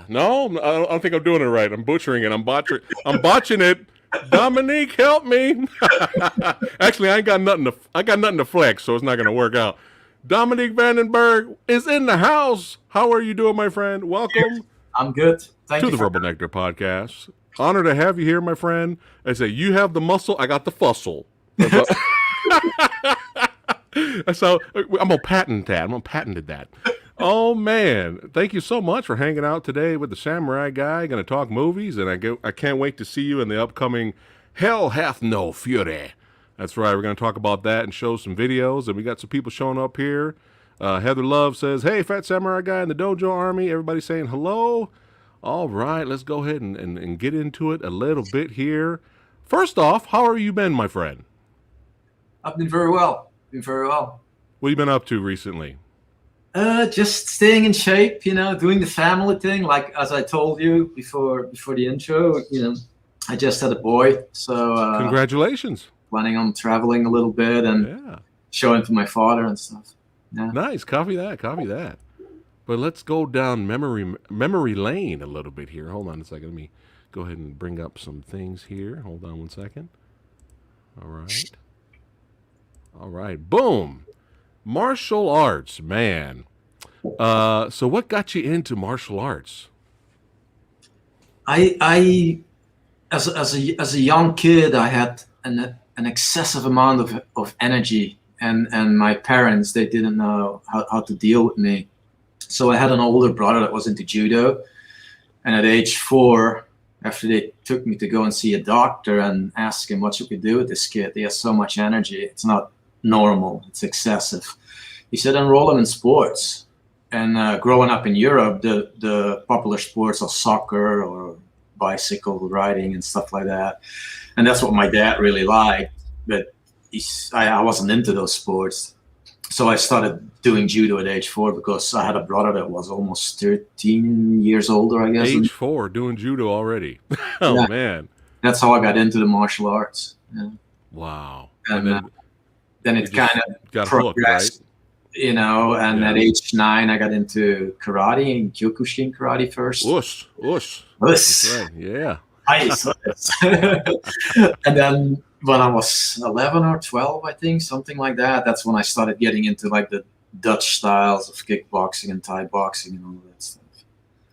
No, I don't think I'm doing it right. I'm butchering it. I'm botching it. Dominique, help me. Actually, I got nothing to flex, so it's not gonna work out. Dominique Vandenberg is in the house. How are you doing, my friend? Welcome I'm good. Thank to you the for Rebel Nectar podcast. Honor to have you here, my friend. I say you have the muscle, I got the fussle. So I'm gonna patent that. I'm gonna patented that. Oh man, thank you so much for hanging out today with the Samurai Guy. Going to talk movies, and I can't wait to see you in the upcoming Hell Hath No Fury. That's right. We're going to talk about that and show some videos, and we got some people showing up here. Heather Love says, "Hey, Phat Samurai Guy in the Dojo Army." Everybody saying hello. All right, let's go ahead and get into it a little bit here. First off, how have you been, my friend? I've been very well. Been very well. What have you been up to recently? Just staying in shape, doing the family thing. Like as I told you before the intro, I just had a boy, so Congratulations. Planning on traveling a little bit and showing to my father and stuff. Yeah. Nice, copy that. But let's go down memory lane a little bit here. Hold on a second. Let me go ahead and bring up some things here. Hold on one second. All right. Boom. Martial arts, man. So what got you into martial arts? I as a young kid, I had an excessive amount of energy, and my parents, they didn't know how to deal with me. So I had an older brother that was into judo, and at age 4, after they took me to go and see a doctor and ask him what should we do with this kid, he has so much energy, it's not normal, it's excessive. He said enroll him in sports. And growing up in Europe, the popular sports are soccer or bicycle riding and stuff like that, and that's what my dad really liked. But I wasn't into those sports, so I started doing judo at age 4 because I had a brother that was almost 13 years older, I guess. Age 4, doing judo already. Oh, yeah. Man. That's how I got into the martial arts. Yeah. Wow. And then it kind of got hooked, right? And at age 9, I got into karate and Kyokushin karate first. Whoosh. That's right. Yeah. Nice. And then when I was 11 or 12, I think, something like that, that's when I started getting into like the Dutch styles of kickboxing and Thai boxing and all that stuff.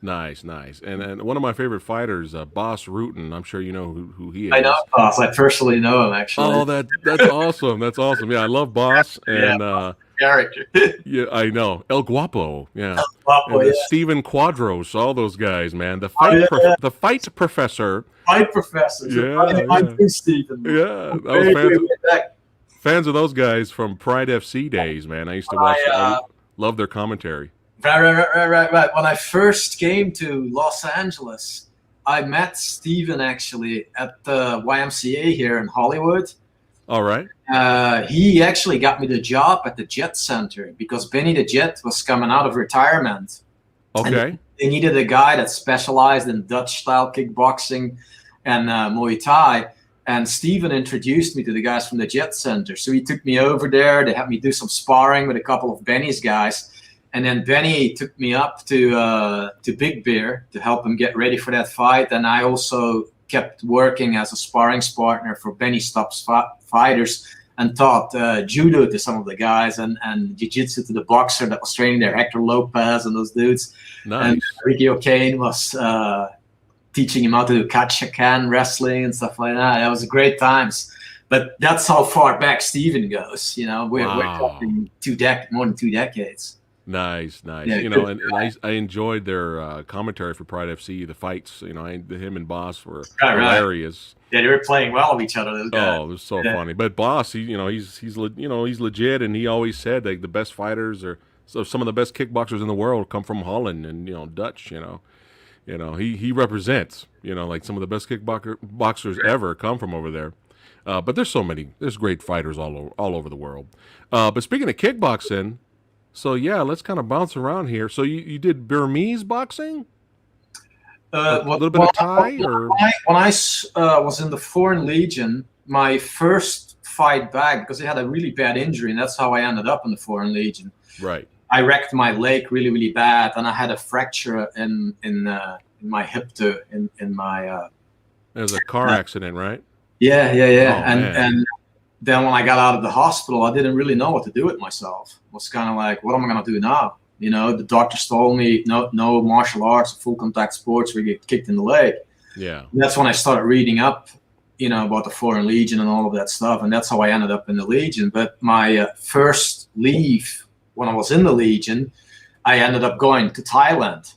Nice. And one of my favorite fighters, Boss Rutan, I'm sure you know who he is. I know Boss. I personally know him, actually. Oh, that's awesome. That's awesome. Yeah, I love Boss. And character. Yeah, I know. El Guapo. Yeah. El Guapo, and Stephen Quadros, all those guys, man. The fight professor. Fight professor. Yeah. Stephen. Yeah. I was fans of those guys from Pride FC days, man. I used to watch love their commentary. Right. When I first came to Los Angeles, I met Stephen actually at the YMCA here in Hollywood. All right. He actually got me the job at the Jet Center because Benny the Jet was coming out of retirement. Okay. They needed a guy that specialized in Dutch-style kickboxing and Muay Thai. And Steven introduced me to the guys from the Jet Center. So he took me over there. They had me do some sparring with a couple of Benny's guys. And then Benny took me up to Big Bear to help him get ready for that fight. And I also kept working as a sparring partner for Benny Stopp's fighters and taught judo to some of the guys and jiu-jitsu to the boxer that was training there, Hector Lopez and those dudes. Nice. And Ricky O'Kane was teaching him how to do Kachakan wrestling and stuff like that. That was great times. But that's how far back Steven goes. We're talking more than 2 decades. Nice. Yeah, and I enjoyed their commentary for Pride FC. The fights, him and Boss were hilarious. Yeah, they were playing well with each other. Those guys. Oh, it was so funny. But Boss, he's legit, and he always said that the best fighters some of the best kickboxers in the world come from Holland and Dutch. He represents. Like some of the best kickboxers ever come from over there. But there's great fighters all over the world. But speaking of kickboxing. So, yeah, let's kind of bounce around here. So you did Burmese boxing? A little bit of Thai? When I was in the Foreign Legion, my first fight back, because I had a really bad injury, and that's how I ended up in the Foreign Legion. Right. I wrecked my leg really, really bad, and I had a fracture in my hip too, in my. It was a car accident, right? Yeah. Oh, And man. and then when I got out of the hospital, I didn't really know what to do with myself. It was kind of like, what am I gonna do now? You know, the doctors told me no martial arts, full contact sports, we get kicked in the leg. Yeah. And that's when I started reading up, you know, about the Foreign Legion and all of that stuff, and that's how I ended up in the Legion. But my first leave when I was in the Legion, I ended up going to Thailand.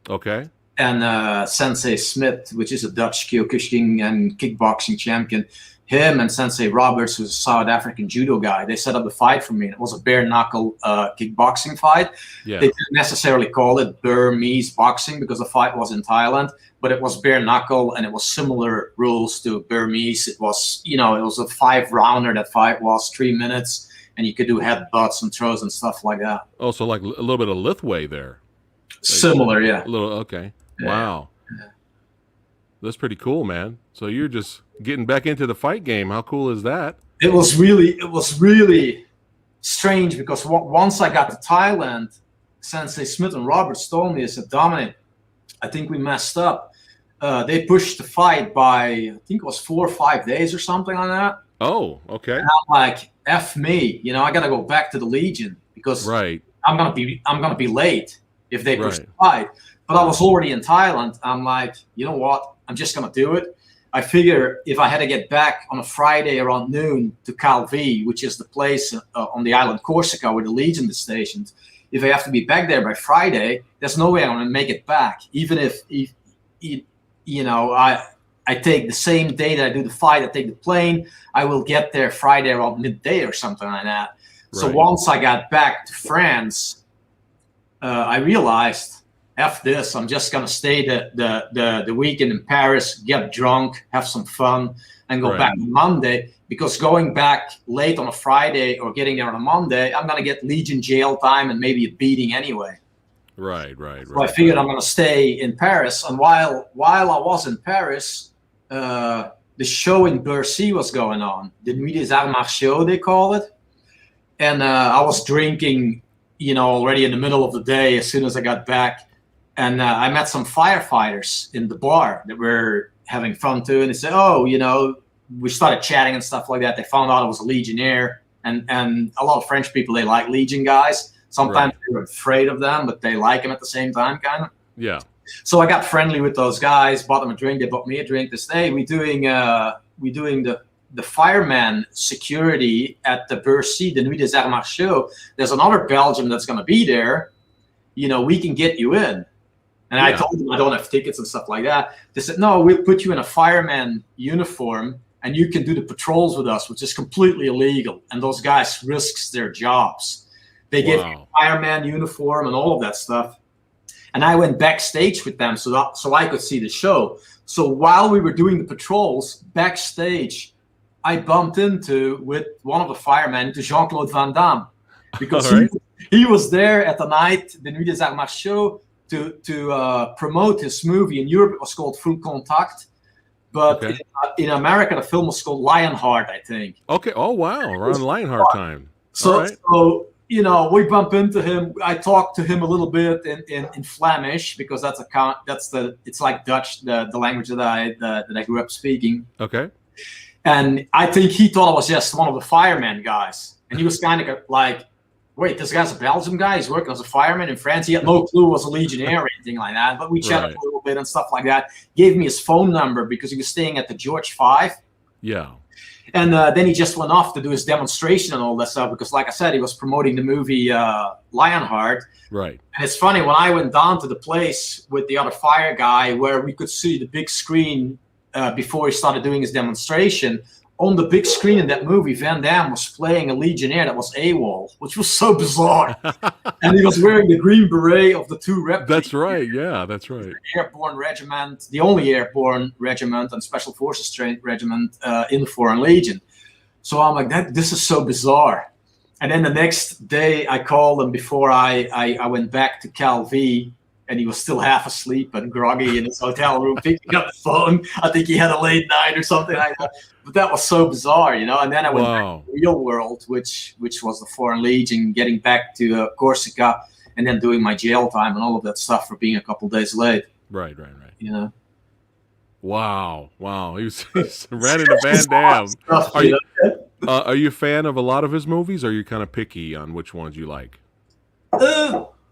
Okay. And Sensei Smith, which is a Dutch Kyokushin and kickboxing champion, him and Sensei Roberts, who's a South African judo guy, they set up a fight for me. It was a bare knuckle kickboxing fight. Yeah. They didn't necessarily call it Burmese boxing because the fight was in Thailand, but it was bare knuckle and it was similar rules to Burmese. It was, you know, it was a 5-rounder. That fight was 3 minutes, and you could do headbutts and throws and stuff like that. Oh, so like a little bit of Lithway there. Similar, yeah. A little, okay. Yeah. Wow. Yeah. That's pretty cool, man. So you're just getting back into the fight game. How cool is that? It was really strange because once I got to Thailand, Sensei Smith and Roberts told me, they said, Dominic, I think we messed up. They pushed the fight by, I think it was 4 or 5 days or something like that. Oh, okay. And I'm like, F me, you know, I gotta go back to the Legion because Right. I'm gonna be late if they push Right. the fight. But I was already in Thailand. I'm like, you know what? I'm just gonna do it. I figure if I had to get back on a Friday around noon to Calvi, which is the place on the island Corsica where the Legion is stationed, if I have to be back there by Friday, there's no way I'm gonna make it back. Even if you know, I take the same day that I do the fight, I take the plane, I will get there Friday around midday or something like that. So Right. once I got back to France, I realized, F this, I'm just gonna stay the weekend in Paris, get drunk, have some fun, and go Right. back on Monday. Because going back late on a Friday or getting there on a Monday, I'm gonna get Legion jail time and maybe a beating anyway. Right. Right. So I figured I'm gonna stay in Paris. And while I was in Paris, the show in Bercy was going on, the Nuit des Arts Martiaux, they call it. And I was drinking, you know, already in the middle of the day as soon as I got back. And I met some firefighters in the bar that were having fun too. And they said, oh, you know, we started chatting and stuff like that. They found out I was a Legionnaire. And a lot of French people, they like Legion guys. Sometimes Right. they're afraid of them, but they like them at the same time, kind of. Yeah. So I got friendly with those guys, bought them a drink. They bought me a drink. They said, hey, we're doing the fireman security at the Bercy, the Nuit des Arts Martiaux. There's another Belgian that's going to be there. You know, we can get you in. And I Yeah. told them I don't have tickets and stuff like that. They said, no, we'll put you in a fireman uniform and you can do the patrols with us, which is completely illegal. And those guys risks their jobs. They give you a fireman uniform and all of that stuff. And I went backstage with them so I could see the show. So while we were doing the patrols backstage, I bumped with one of the firemen, to Jean-Claude Van Damme, because All right. he was there at the night, the Nuit des Arts Martiaux, to promote his movie. In Europe, it was called Full Contact. But Okay. in America, the film was called Lionheart, I think. Okay. Oh, wow. Around Lionheart time. So, All right. so you know, we bump into him. I talked to him a little bit in Flemish because it's like Dutch, the language that I grew up speaking. Okay. And I think he thought I was just one of the fireman guys. And he was kind of like, wait, this guy's a Belgian guy? He's working as a fireman in France? He had no clue I was a Legionnaire or anything like that. But we chatted Right. a little bit and stuff like that. Gave me his phone number because he was staying at the George 5. Yeah. And then he just went off to do his demonstration and all that stuff because, like I said, he was promoting the movie Lionheart. Right. And it's funny, when I went down to the place with the other fire guy where we could see the big screen before he started doing his demonstration, on the big screen in that movie, Van Damme was playing a Legionnaire that was AWOL, which was so bizarre. And he was wearing the green beret of the 2 Rep. That's right. Yeah, that's right. Airborne regiment, the only airborne regiment and special forces trained regiment in the Foreign Legion. So I'm like, this is so bizarre. And then the next day I called him before I went back to Calvi, and he was still half asleep and groggy in his hotel room picking up the phone. I think he had a late night or something like that. But that was so bizarre, you know. And then I went back to the real world, which was the Foreign Legion, getting back to Corsica, and then doing my jail time and all of that stuff for being a couple days late. Right, right, right. you know. Wow, wow. He's ran into Van Damme. Stuff, Are you you are you a fan of a lot of his movies? Or are you kind of picky on which ones you like?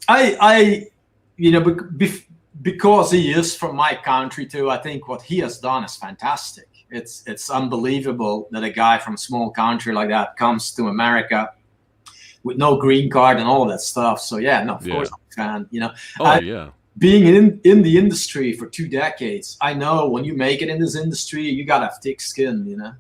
I, you know, because he is from my country too. I think what he has done is fantastic. It's unbelievable that a guy from a small country like that comes to America with no green card and all of that stuff. So yeah, no, of course I'm a fan. You know, Oh yeah. Being in the industry for 2 decades, I know when you make it in this industry, you gotta have thick skin. You know.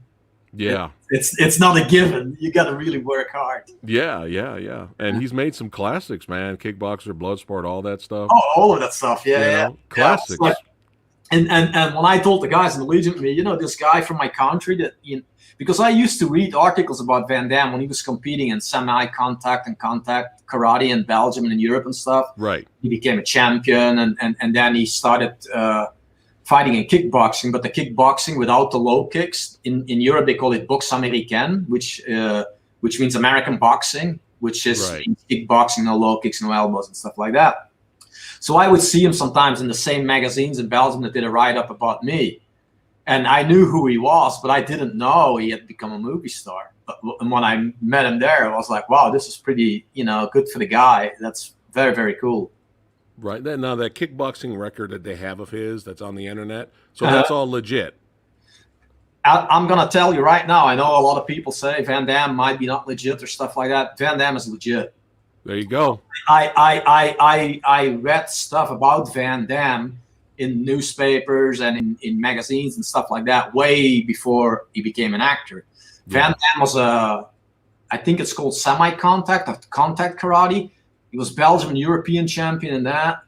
Yeah. It's not a given. You got to really work hard. Yeah, yeah, yeah. And he's made some classics, man. Kickboxer, Bloodsport, all that stuff. Oh, all of that stuff. Yeah, yeah. Classics. Yeah, and when I told the guys in the Legion, you know, this guy from my country that, you know, because I used to read articles about Van Damme when he was competing in semi-contact and contact karate in Belgium and in Europe and stuff. Right. He became a champion, and then he started fighting in kickboxing, but the kickboxing without the low kicks. In Europe, they call it boxe américaine, which means American boxing, which is kickboxing, no low kicks, no elbows and stuff like that. So I would see him sometimes in the same magazines in Belgium that did a write-up about me. And I knew who he was, but I didn't know he had become a movie star. And when I met him there, I was like, wow, this is pretty, you know, good for the guy. That's very, very cool. Right. Now, that kickboxing record that they have of his that's on the internet, so that's all legit. I'm going to tell you right now, I know a lot of people say Van Damme might be not legit or stuff like that. Van Damme is legit. There you go. I read stuff about Van Damme in newspapers and in magazines and stuff like that way before he became an actor. Yeah. Van Damme was I think it's called semi-contact or contact karate. He was Belgian European champion in that.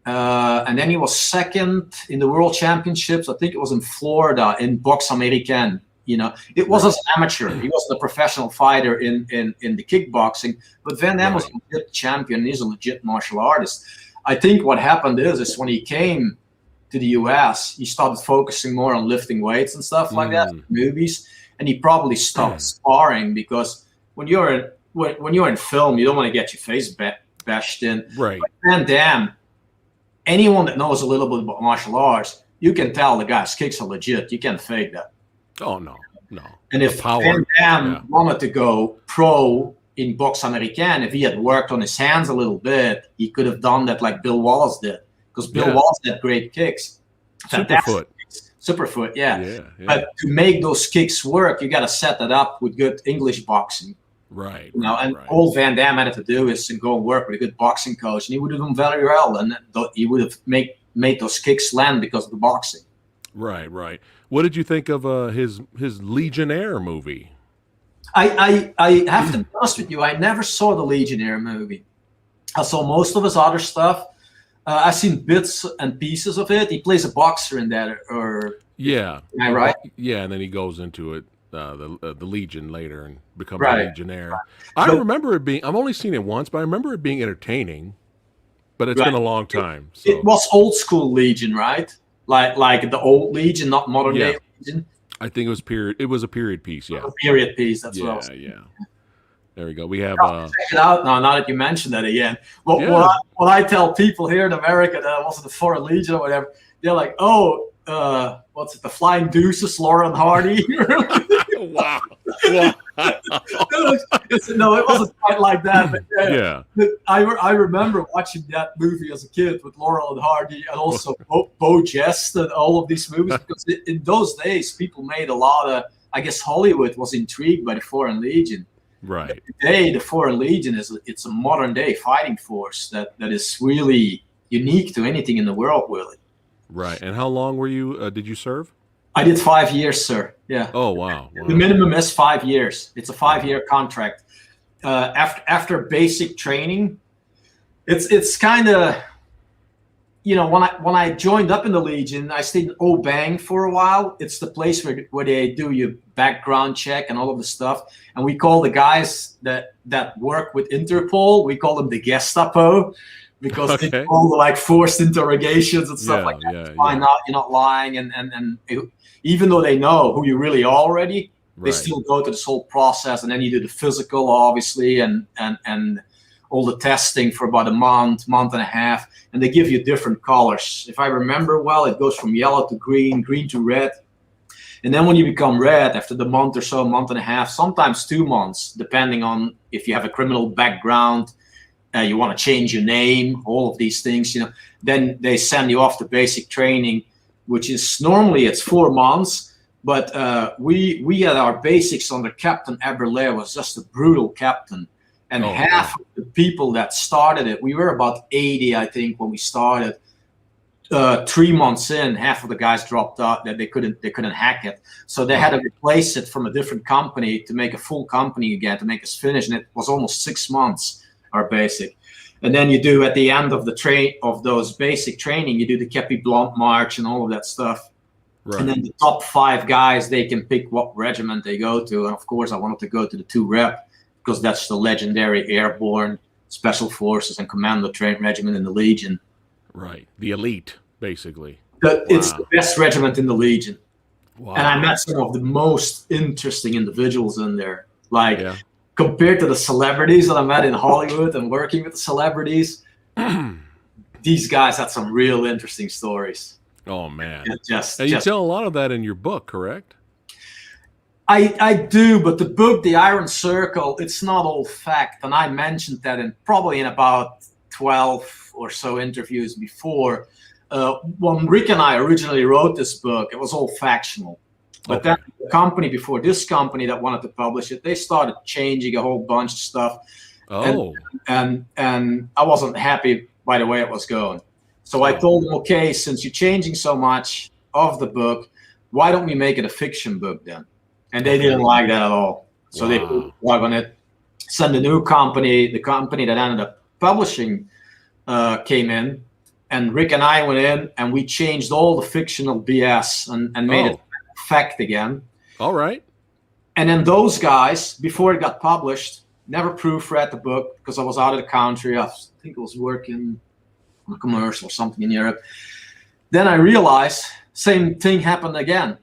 And then he was second in the world championships. I think it was in Florida in boxe américaine. You know, it was as an amateur. He wasn't a professional fighter in the kickboxing, but Van Damme was a legit champion. He's a legit martial artist. I think what happened is when he came to the US, he started focusing more on lifting weights and stuff like that, movies, and he probably stopped sparring because when you're in film, you don't want to get your face bashed in. Right. But Van Damme, anyone that knows a little bit about martial arts, you can tell the guy's kicks are legit. You can't fake that. Oh, no. And if Van Damme wanted to go pro in boxe américaine, if he had worked on his hands a little bit, he could have done that like Bill Wallace did. Because Bill Wallace had great kicks. Superfoot, yeah. But to make those kicks work, you got to set that up with good English boxing. Right. You know, and all Van Damme had to do is to go and work with a good boxing coach, and he would have done very well, and he would have made those kicks land because of the boxing. Right. What did you think of his Legionnaire movie? I have to be honest with you, I never saw the Legionnaire movie. I saw most of his other stuff. I've seen bits and pieces of it. He plays a boxer in that, or am I right? Yeah, and then he goes into it, the Legion later, and becomes a Legionnaire. I remember it being. I've only seen it once, but I remember it being entertaining. But it's been a long time. So. It was old school Legion, right? Like the old Legion, not modern day Legion. I think it was period. It was a period piece. Yeah, a period piece. That's what I was yeah. There we go. We have check it out now. Now that you mentioned that again, what I tell people here in America that I was in the Foreign Legion or whatever, they're like, "Oh, what's it? The Flying Deuces, Laurel and Hardy." Wow. No, it wasn't quite like that. But I remember watching that movie as a kid with Laurel and Hardy, and also Bo Jest and all of these movies. Because in those days, people made a lot of. I guess Hollywood was intrigued by the Foreign Legion. Right. But today, the Foreign Legion it's a modern day fighting force that is really unique to anything in the world, really. Right. And how long were you? Did you serve? I did 5 years, sir. Yeah. Oh wow. The minimum is 5 years. It's a 5-year contract. After basic training, it's kind of, you know, when I joined up in the Legion, I stayed in Obang for a while. It's the place where they do your background check and all of the stuff. And we call the guys that work with Interpol, we call them the Gestapo, because they call like forced interrogations and stuff like that. Find out you're not lying, and even though they know who you really are already, they still go through this whole process, and then you do the physical, obviously, and all the testing for about a month and a half, and they give you different colors. If I remember well, it goes from yellow to green, green to red. And then when you become red, after the month or so, month and a half, sometimes 2 months, depending on if you have a criminal background, you want to change your name, all of these things, you know, then they send you off to basic training, which is normally it's 4 months. But we had our basics under Captain Aberlay, was just a brutal captain. And half of the people that started it, we were about 80, I think, when we started. 3 months in, half of the guys dropped out, that they couldn't hack it. So they had to replace it from a different company to make a full company again, to make us finish. And it was almost 6 months, our basic. And then you do at the end of those basic training, you do the Kepi Blunt March and all of that stuff. Right. And then the top 5 guys, they can pick what regiment they go to. And of course, I wanted to go to the 2 Rep because that's the legendary airborne special forces and commando trained regiment in the Legion. Right. The elite, basically. It's the best regiment in the Legion. Wow. And I met some of the most interesting individuals in there. Like, compared to the celebrities that I met in Hollywood and working with the celebrities, these guys had some real interesting stories. Oh, man. And you tell a lot of that in your book, correct? I do, but the book, The Iron Circle, it's not all fact. And I mentioned that probably in about 12 or so interviews before. When Rick and I originally wrote this book, it was all factional. But then the company before this company that wanted to publish it, they started changing a whole bunch of stuff. And I wasn't happy by the way it was going. So I told them, okay, since you're changing so much of the book, why don't we make it a fiction book then? And they didn't like that at all. So they put a plug on it. Sent a new company, the company that ended up publishing came in, and Rick and I went in and we changed all the fictional BS and made it fact again. All right. And then those guys, before it got published, never proofread the book because I was out of the country. I think I was working on a commercial or something in Europe. Then I realized same thing happened again.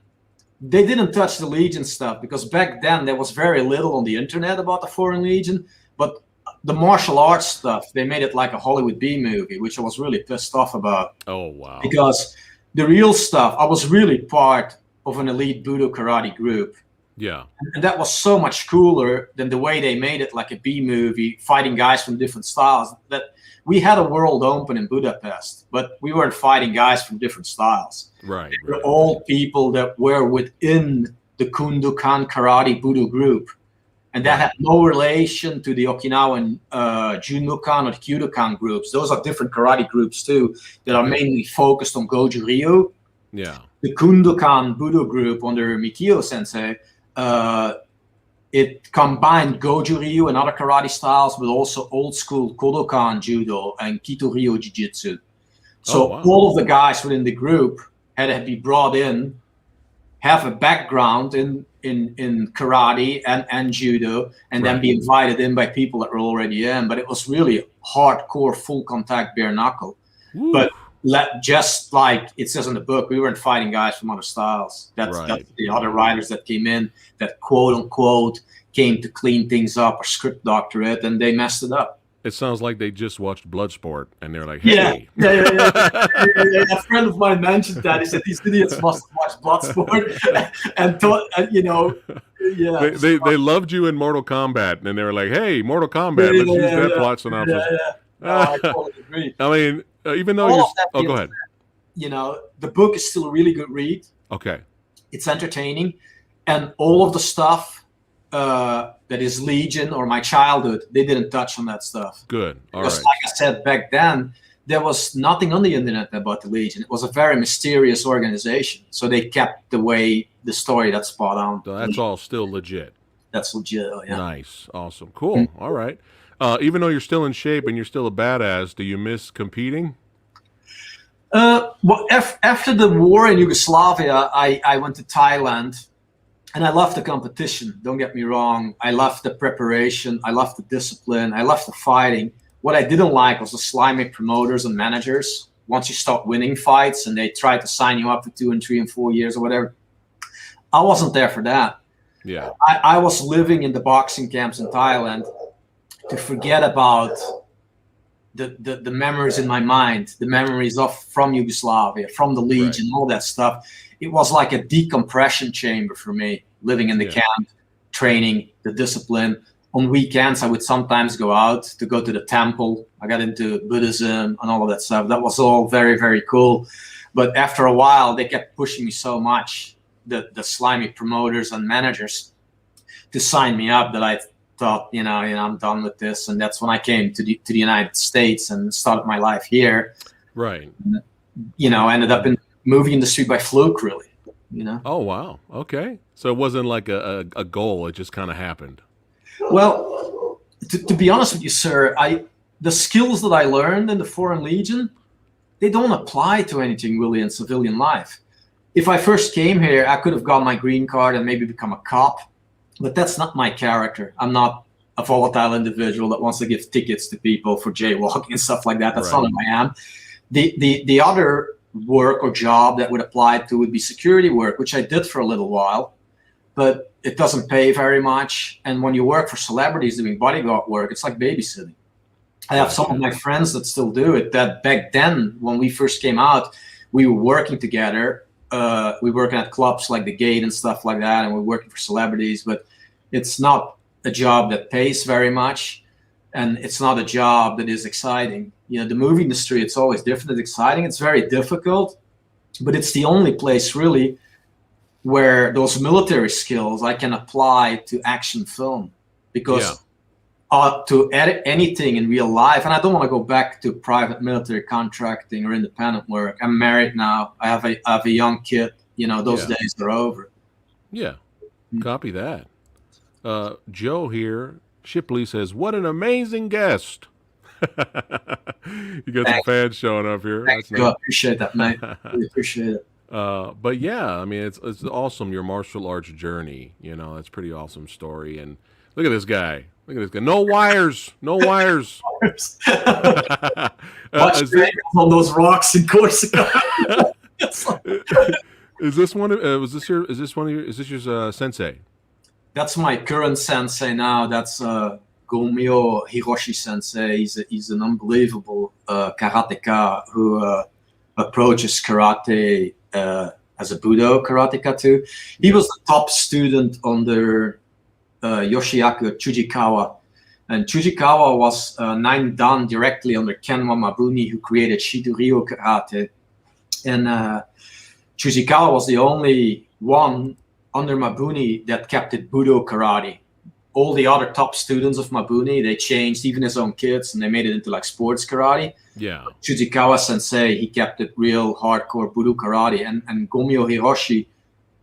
They didn't touch the Legion stuff because back then there was very little on the internet about the Foreign Legion, but the martial arts stuff, they made it like a Hollywood B movie, which I was really pissed off about. Oh, wow. Because the real stuff, I was really part of an elite Budo karate group. Yeah. And that was so much cooler than the way they made it like a B movie, fighting guys from different styles. That we had a world open in Budapest, but we weren't fighting guys from different styles. Right. They were all people that were within the Kundukan Karate Budo group. And that had no relation to the Okinawan Junukan or the Kyudokan groups. Those are different karate groups too that are mainly focused on Goju Ryu. Yeah. The Kundukan Budo group under Mikio Sensei, it combined Goju Ryu and other karate styles, but also old school Kodokan Judo and Kito Ryu Jiu-Jitsu. So all of the guys within the group had to be brought in, have a background in karate and judo, and then be invited in by people that were already in. But it was really hardcore, full contact, bare knuckle. Ooh. But just like it says in the book, we weren't fighting guys from other styles. That's the other writers that came in that quote unquote came to clean things up or script doctor it, and they messed it up. It sounds like they just watched Bloodsport and they're like, hey. Yeah. A friend of mine mentioned that. He said, these idiots must watch Bloodsport and thought, They loved you in Mortal Kombat and they were like, hey, Mortal Kombat, let's use that plot synopsis. No, I totally agree. I mean, even though go ahead. You know, the book is still a really good read. Okay. It's entertaining. And all of the stuff that is Legion or my childhood, they didn't touch on that stuff. Good. Because like I said, back then, there was nothing on the internet about the Legion. It was a very mysterious organization. So they kept the story that's spot on. So that's all still legit. That's legit, yeah. Nice. Awesome. Cool. Mm-hmm. All right. Even though you're still in shape and you're still a badass, do you miss competing? Well, after the war in Yugoslavia, I went to Thailand. And I loved the competition, don't get me wrong. I loved the preparation. I loved the discipline. I loved the fighting. What I didn't like was the slimy promoters and managers. Once you start winning fights and they try to sign you up for 2 and 3 and 4 years or whatever. I wasn't there for that. Yeah. I was living in the boxing camps in Thailand. to forget about the memories in my mind, the memories from Yugoslavia, from the Legion, all that stuff. It was like a decompression chamber for me, living in the camp, training, the discipline. On weekends, I would sometimes go out to go to the temple. I got into Buddhism and all of that stuff. That was all very, very cool. But after a while, they kept pushing me so much, the slimy promoters and managers, to sign me up, that I thought, I'm done with this. And that's when I came to the United States and started my life here. Right. And, ended up in the movie industry by fluke, really. Oh, wow. Okay. So it wasn't like a goal. It just kind of happened. Well, to be honest with you, sir, the skills that I learned in the Foreign Legion, they don't apply to anything really in civilian life. If I first came here, I could have got my green card and maybe become a cop, but that's not my character. I'm not a volatile individual that wants to give tickets to people for jaywalking and stuff like that. That's not who I am. The other work or job that would apply to would be security work, which I did for a little while, but it doesn't pay very much. And when you work for celebrities doing bodyguard work, it's like babysitting. I have some of my friends that still do it, that back then, when we first came out, we were working together. We were working at clubs like The Gate and stuff like that, and we're working for celebrities, but it's not a job that pays very much, and it's not a job that is exciting. The movie industry, it's always different. It's exciting. It's very difficult, but it's the only place really where those military skills I can apply to action film, because to edit anything in real life, and I don't want to go back to private military contracting or independent work. I'm married now. I have a young kid. Those days are over. Yeah, copy that. Joe here, Shipley, says, "What an amazing guest." You got some fans showing up here. Thanks, Joe. I appreciate that, mate. Really appreciate it. But yeah, I mean, it's awesome, your martial arts journey. That's a pretty awesome story. And look at this guy. Look at this guy. No wires. No wires. On those rocks in Corsica. Is this one? Is this your sensei? That's my current sensei now. That's Gomio Hiroshi Sensei. He's an unbelievable karateka who approaches karate as a Budo karateka too. He was the top student under Yoshiaku Chujikawa. And Chujikawa was 9 dan directly under Kenwa Mabuni, who created Shidoryu karate. And Chujikawa was the only one under Mabuni that kept it Budo karate. All the other top students of Mabuni, they changed, even his own kids, and they made it into like sports karate. Yeah. Chujikawa Sensei, he kept it real hardcore Budo karate. And Gomio Hiroshi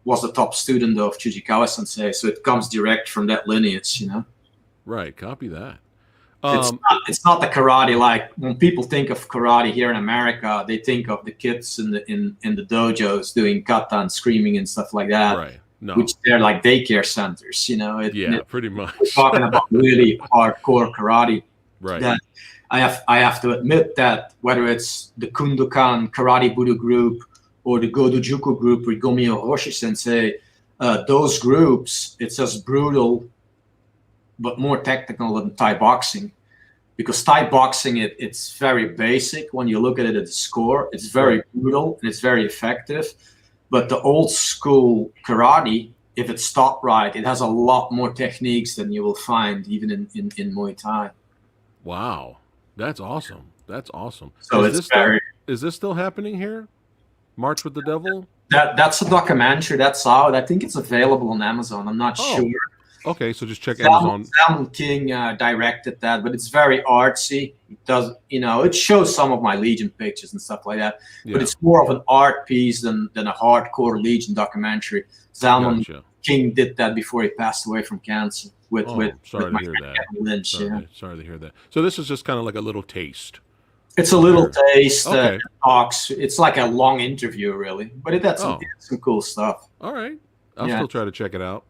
was the top student of Chujikawa Sensei. So it comes direct from that lineage, Right, copy that. It's not the karate, like when people think of karate here in America, they think of the kids in the dojos doing kata and screaming and stuff like that. Right. No. Which they're like daycare centers, pretty much. We're talking about really hardcore karate. Right. That I have to admit that whether it's the Kundokan Karate Budo group or the Godojuku group with Gomio Hiroshi Sensei, those groups, it's as brutal but more technical than Thai boxing. Because Thai boxing, it's very basic. When you look at it at the score, it's very brutal and it's very effective. But the old school karate, if it's taught right, it has a lot more techniques than you will find even in Muay Thai. Wow. That's awesome. That's awesome. So is this still happening here? March with the Devil? That's a documentary. That's out. I think it's available on Amazon. I'm not sure. Okay, so just check Amazon. Salmon King directed that, but it's very artsy. It does, it shows some of my Legion pictures and stuff like that. Yeah. But it's more of an art piece than a hardcore Legion documentary. Salmon King did that before he passed away from cancer. Sorry to hear that. Lynch, sorry to hear that. So this is just kind of like a little taste. It's a little taste. Okay. Talks. It's like a long interview, really, but it had some cool stuff. All right, I'll still try to check it out.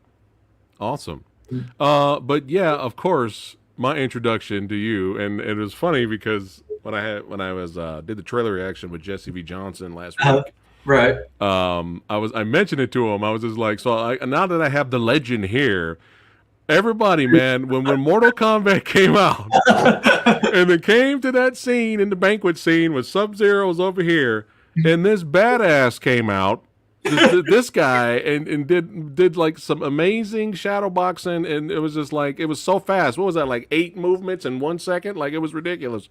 Awesome. But yeah, of course, my introduction to you, and it was funny because when I was did the trailer reaction with Jesse V. Johnson last week, right? I mentioned it to him. I was just like, now that I have the legend here, Everybody, man, when Mortal Kombat came out, and it came to that scene in the banquet scene with Sub-Zero was over here, and this badass came out, this guy, and did like some amazing shadow boxing, and it was just like, it was so fast. What was that, like 8 movements in 1 second? Like, it was ridiculous.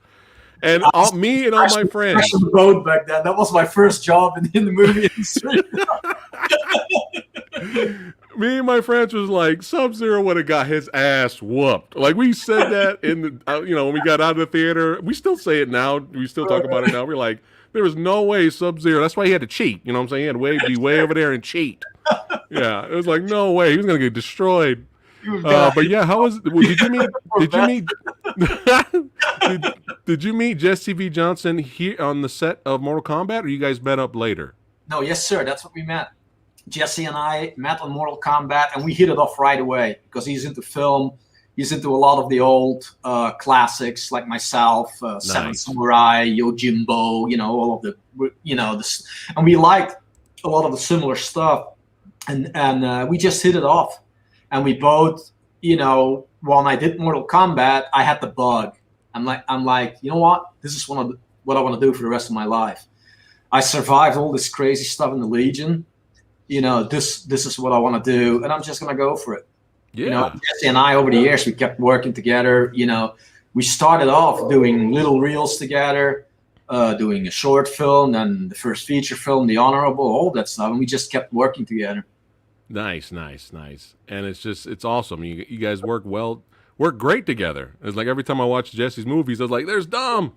And me and all my friends. On the road back then. That was my first job in the movie industry. Me and my friends was like, Sub-Zero would have got his ass whooped. Like, we said that in the, when we got out of the theater. We still say it now. We still talk about it now. We're like, there was no way Sub-Zero. That's why he had to cheat. You know what I'm saying? He had to be way over there and cheat. Yeah, it was like, no way. He was gonna get destroyed. But yeah, how was? Did you meet? Did you meet Jesse V. Johnson here on the set of Mortal Kombat, or you guys met up later? No, yes, sir. That's what we met. Jesse and I met on Mortal Kombat, and we hit it off right away because he's into film. He's into a lot of the old classics like myself, Seven Samurai, Yojimbo, all of the, and we liked a lot of the similar stuff, and we just hit it off. And we both, when I did Mortal Kombat, I had the bug. I'm like, you know what? This is what I want to do for the rest of my life. I survived all this crazy stuff in the Legion. This is what I want to do, and I'm just gonna go for it. Yeah. Jesse and I, over the years, we kept working together. We started off doing little reels together, doing a short film, then the first feature film, The Honorable, all that stuff, and we just kept working together. Nice. And it's awesome. You guys work great together. It's like every time I watch Jesse's movies, I was like, there's Dom.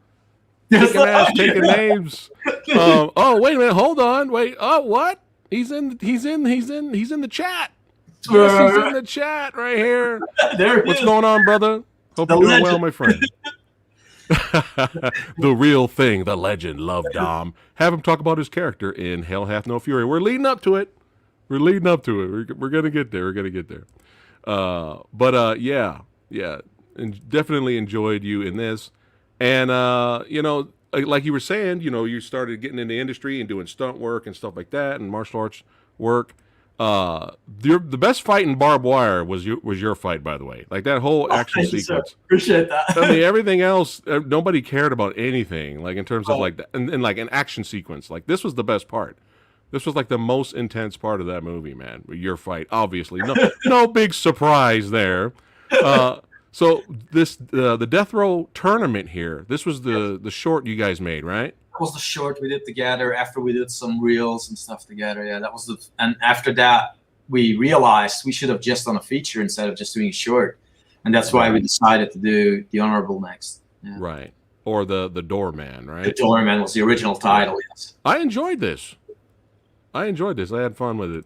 Kicking ass, taking names. Oh, wait a minute, hold on. Wait, what? He's in the chat. Jesse's in the chat right here. What's going on, brother? Hope you're doing well, my friend. The real thing, the legend, Love Dom. Have him talk about his character in Hell Hath No Fury. We're leading up to it. We're gonna get there. Yeah, and definitely enjoyed you in this. And like you were saying, you started getting in the industry and doing stunt work and stuff like that, and martial arts work. The best fight in barbed wire was your fight, by the way. Like that whole action sequence. So. Appreciate that. I mean, everything else, nobody cared about anything. Like in terms of like, and like an action sequence. Like this was the best part. This was like the most intense part of that movie, man. Your fight, obviously, no big surprise there. So the Death Row tournament here. This was the short you guys made, right? That was the short we did together after we did some reels and stuff together. Yeah, that was and after that we realized we should have just done a feature instead of just doing a short, and that's why we decided to do The Honorable next. Yeah. Right, or the Doorman, right? The Doorman was the original title. Yes. I enjoyed this. I had fun with it.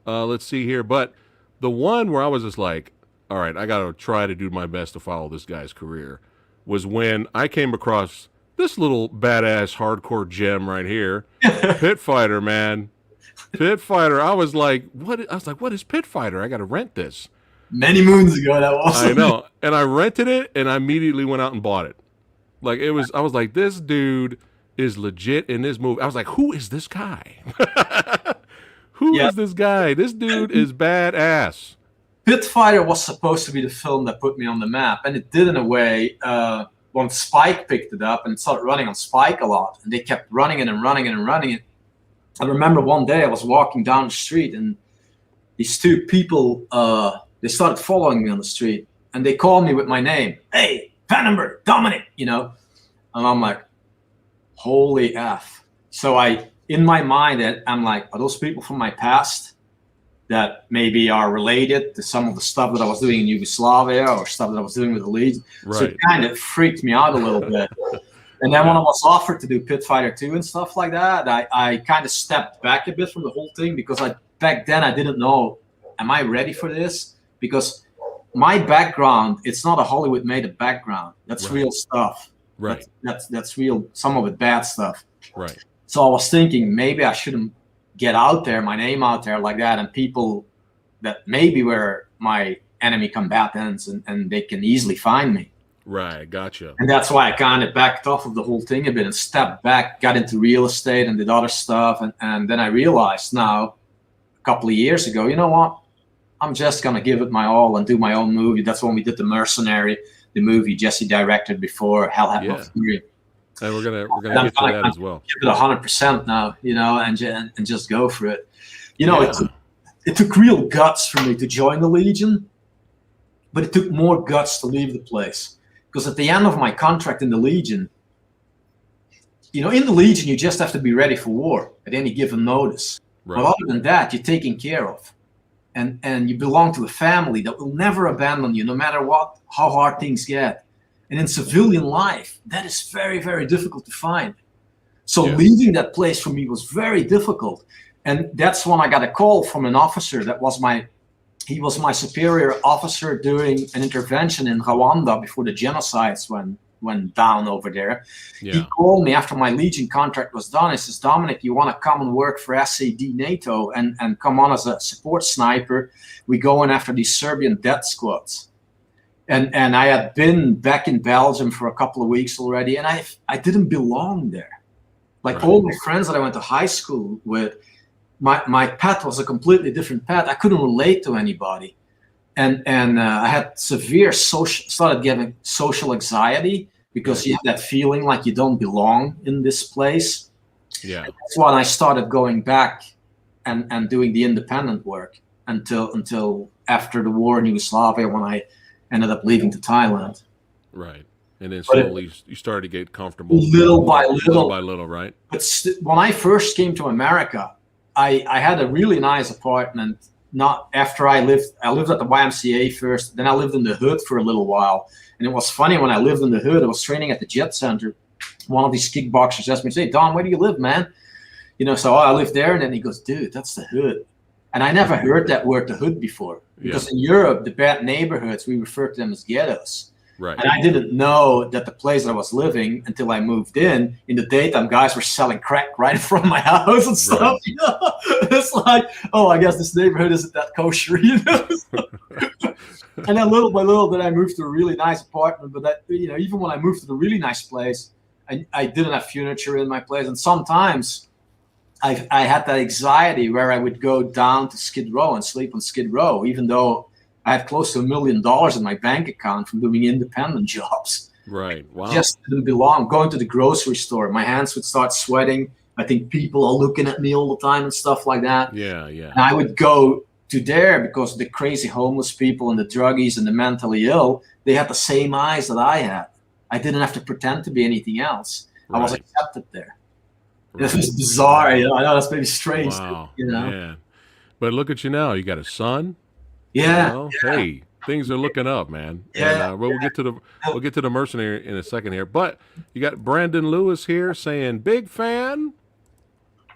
Let's see here, but the one where I was just like, all right, I got to try to do my best to follow this guy's career, was when I came across this little badass hardcore gem right here, Pit Fighter, man. Pit Fighter. I was like, what is Pit Fighter? I got to rent this. Many moons ago, that was. I know. And I rented it, and I immediately went out and bought it. Like, I was like, this dude is legit in this movie. I was like, who is this guy? Who is this guy? This dude is badass. Pit Fighter was supposed to be the film that put me on the map, and it did in a way. When Spike picked it up and started running on Spike a lot, and they kept running it and running it and running it. I remember one day I was walking down the street, and these two people, they started following me on the street, and they called me with my name. Hey, Vandenberg, Dominic, and I'm like, holy F. So in my mind, I'm like, are those people from my past that maybe are related to some of the stuff that I was doing in Yugoslavia or stuff that I was doing with the Legion? Right. So it kind of freaked me out a little bit. And then when I was offered to do Pit Fighter 2 and stuff like that, I kind of stepped back a bit from the whole thing because back then I didn't know, am I ready for this? Because my background, it's not a Hollywood-made background. That's real stuff. Right. That's real, some of it bad stuff. Right. So I was thinking maybe I shouldn't get out there, my name out there like that, and people that maybe were my enemy combatants and they can easily find me. Right, gotcha. And that's why I kind of backed off of the whole thing a bit and stepped back, got into real estate and did other stuff. And then I realized now, a couple of years ago, you know what? I'm just gonna give it my all and do my own movie. That's when we did The Mercenary, the movie Jesse directed before Hell Had No Fury. And we're gonna get to that as well. Give it 100% now, you know, and just go for it. You know, it took real guts for me to join the Legion, but it took more guts to leave the place. Because at the end of my contract in the Legion, you know, in the Legion, you just have to be ready for war at any given notice. Right. But other than that, you're taken care of. And you belong to a family that will never abandon you, no matter what, how hard things get. And in civilian life, that is very, very difficult to find. So leaving that place for me was very difficult. And that's when I got a call from an officer that was he was my superior officer doing an intervention in Rwanda before the genocides went down over there. Yeah. He called me after my Legion contract was done. He says, Dominic, you want to come and work for SAD NATO and come on as a support sniper? We go in after these Serbian death squads. And I had been back in Belgium for a couple of weeks already, and I didn't belong there. Like all my friends that I went to high school with, my path was a completely different path. I couldn't relate to anybody. And I had started getting social anxiety because you have that feeling like you don't belong in this place. Yeah. And that's when I started going back and doing the independent work until after the war in Yugoslavia, when I ended up leaving to Thailand. Right. And then slowly you started to get comfortable. Little by little, right? But when I first came to America, I had a really nice apartment. Not after I lived at the YMCA first, then I lived in the hood for a little while. And it was funny, when I lived in the hood, I was training at the Jet Center. One of these kickboxers asked me, "Hey, Don, where do you live, man?" You know, so I live there. And then he goes, "Dude, that's the hood." And I never heard that word, the hood, before. Because in Europe, the bad neighborhoods, we refer to them as ghettos. Right. And I didn't know that the place that I was living until I moved in. In the daytime, guys were selling crack right in front of my house and stuff. Right. You know? It's like, oh, I guess this neighborhood isn't that kosher, you know. And then little by little, then I moved to a really nice apartment. But that, you know, even when I moved to the really nice place, I didn't have furniture in my place, and sometimes I had that anxiety where I would go down to Skid Row and sleep on Skid Row, even though I had close to $1 million in my bank account from doing independent jobs. Right. Wow. I just didn't belong. Going to the grocery store, my hands would start sweating. I think people are looking at me all the time and stuff like that. Yeah, yeah. And I would go to there because the crazy homeless people and the druggies and the mentally ill, they had the same eyes that I had. I didn't have to pretend to be anything else. Right. I was accepted there. Right. This is bizarre. You know? I know that's maybe strange. Wow. You know? Man. But look at you now. You got a son. Yeah, you know? Hey, things are looking up, man. Yeah. And we'll get to the mercenary in a second here. But you got Brandon Lewis here saying big fan.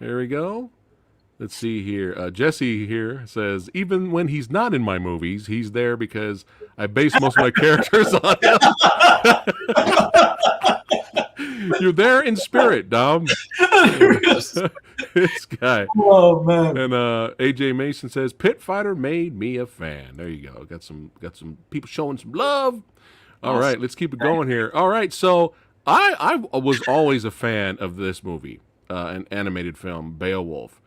There we go. Let's see here. Jesse here says, even when he's not in my movies, he's there because I base most of my characters on him. You're there in spirit, Dom. This guy. Oh man. And AJ Mason says, Pit Fighter made me a fan. There you go. Got some people showing some love. All right, let's keep it going here. All right, so I was always a fan of this movie, an animated film, Beowulf.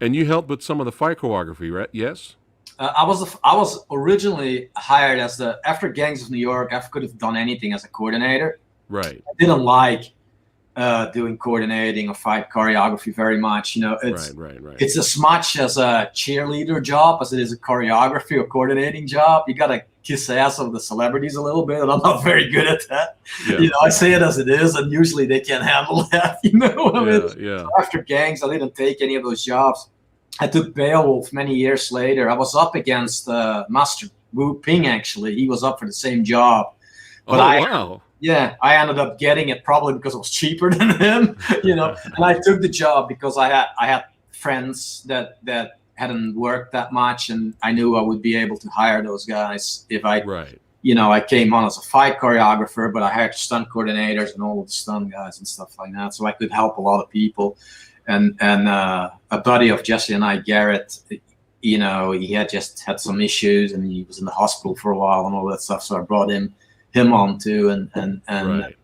And you helped with some of the fight choreography, right? Yes? I was originally hired as after Gangs of New York, I could have done anything as a coordinator. Right. I didn't like doing coordinating or fight choreography very much. You know, it's it's as much as a cheerleader job as it is a choreography or coordinating job. You gotta kiss ass of the celebrities a little bit, and I'm not very good at that. Yeah. You know, I say it as it is, and usually they can't handle that. You know what I mean? Yeah. So after Gangs, I didn't take any of those jobs. I took Beowulf many years later. I was up against Master Wu Ping, actually. He was up for the same job. But wow. Yeah, I ended up getting it probably because it was cheaper than him, you know. And I took the job because I had friends that hadn't worked that much, and I knew I would be able to hire those guys if I, you know, I came on as a fight choreographer, but I hired stunt coordinators and all of the stunt guys and stuff like that, so I could help a lot of people. And a buddy of Jesse and I, Garrett, you know, he had just had some issues and he was in the hospital for a while and all that stuff, so I brought him on too, and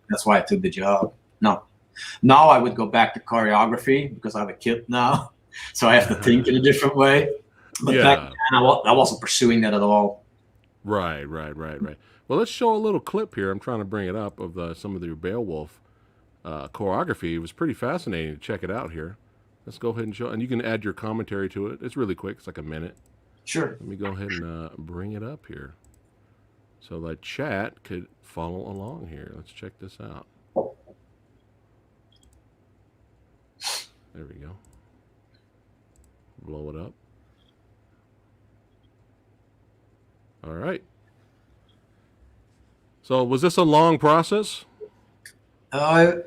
that's why I took the job. Now I would go back to choreography because I have a kid now, so I have to think in a different way. But back then, I wasn't pursuing that at all. Right. Well, let's show a little clip here. I'm trying to bring it up of some of your Beowulf choreography. It was pretty fascinating to check it out here. Let's go ahead and show, and you can add your commentary to it. It's really quick. It's like a minute. Sure. Let me go ahead and bring it up here so that chat could follow along here. Let's check this out. There we go. Blow it up. All right. So was this a long process? I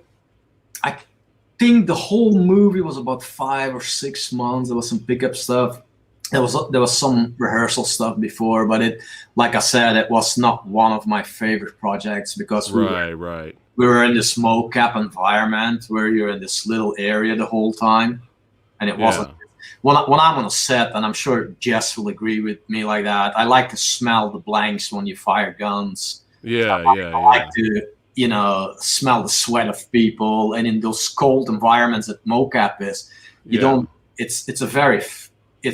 think the whole movie was about 5 or 6 months. There was some pickup stuff. There was some rehearsal stuff before, but like I said, it was not one of my favorite projects because we were in this mocap environment where you're in this little area the whole time, and it wasn't. When I'm on a set, and I'm sure Jess will agree with me like that, I like to smell the blanks when you fire guns. I like to, smell the sweat of people, and in those cold environments that mocap is, you don't. It's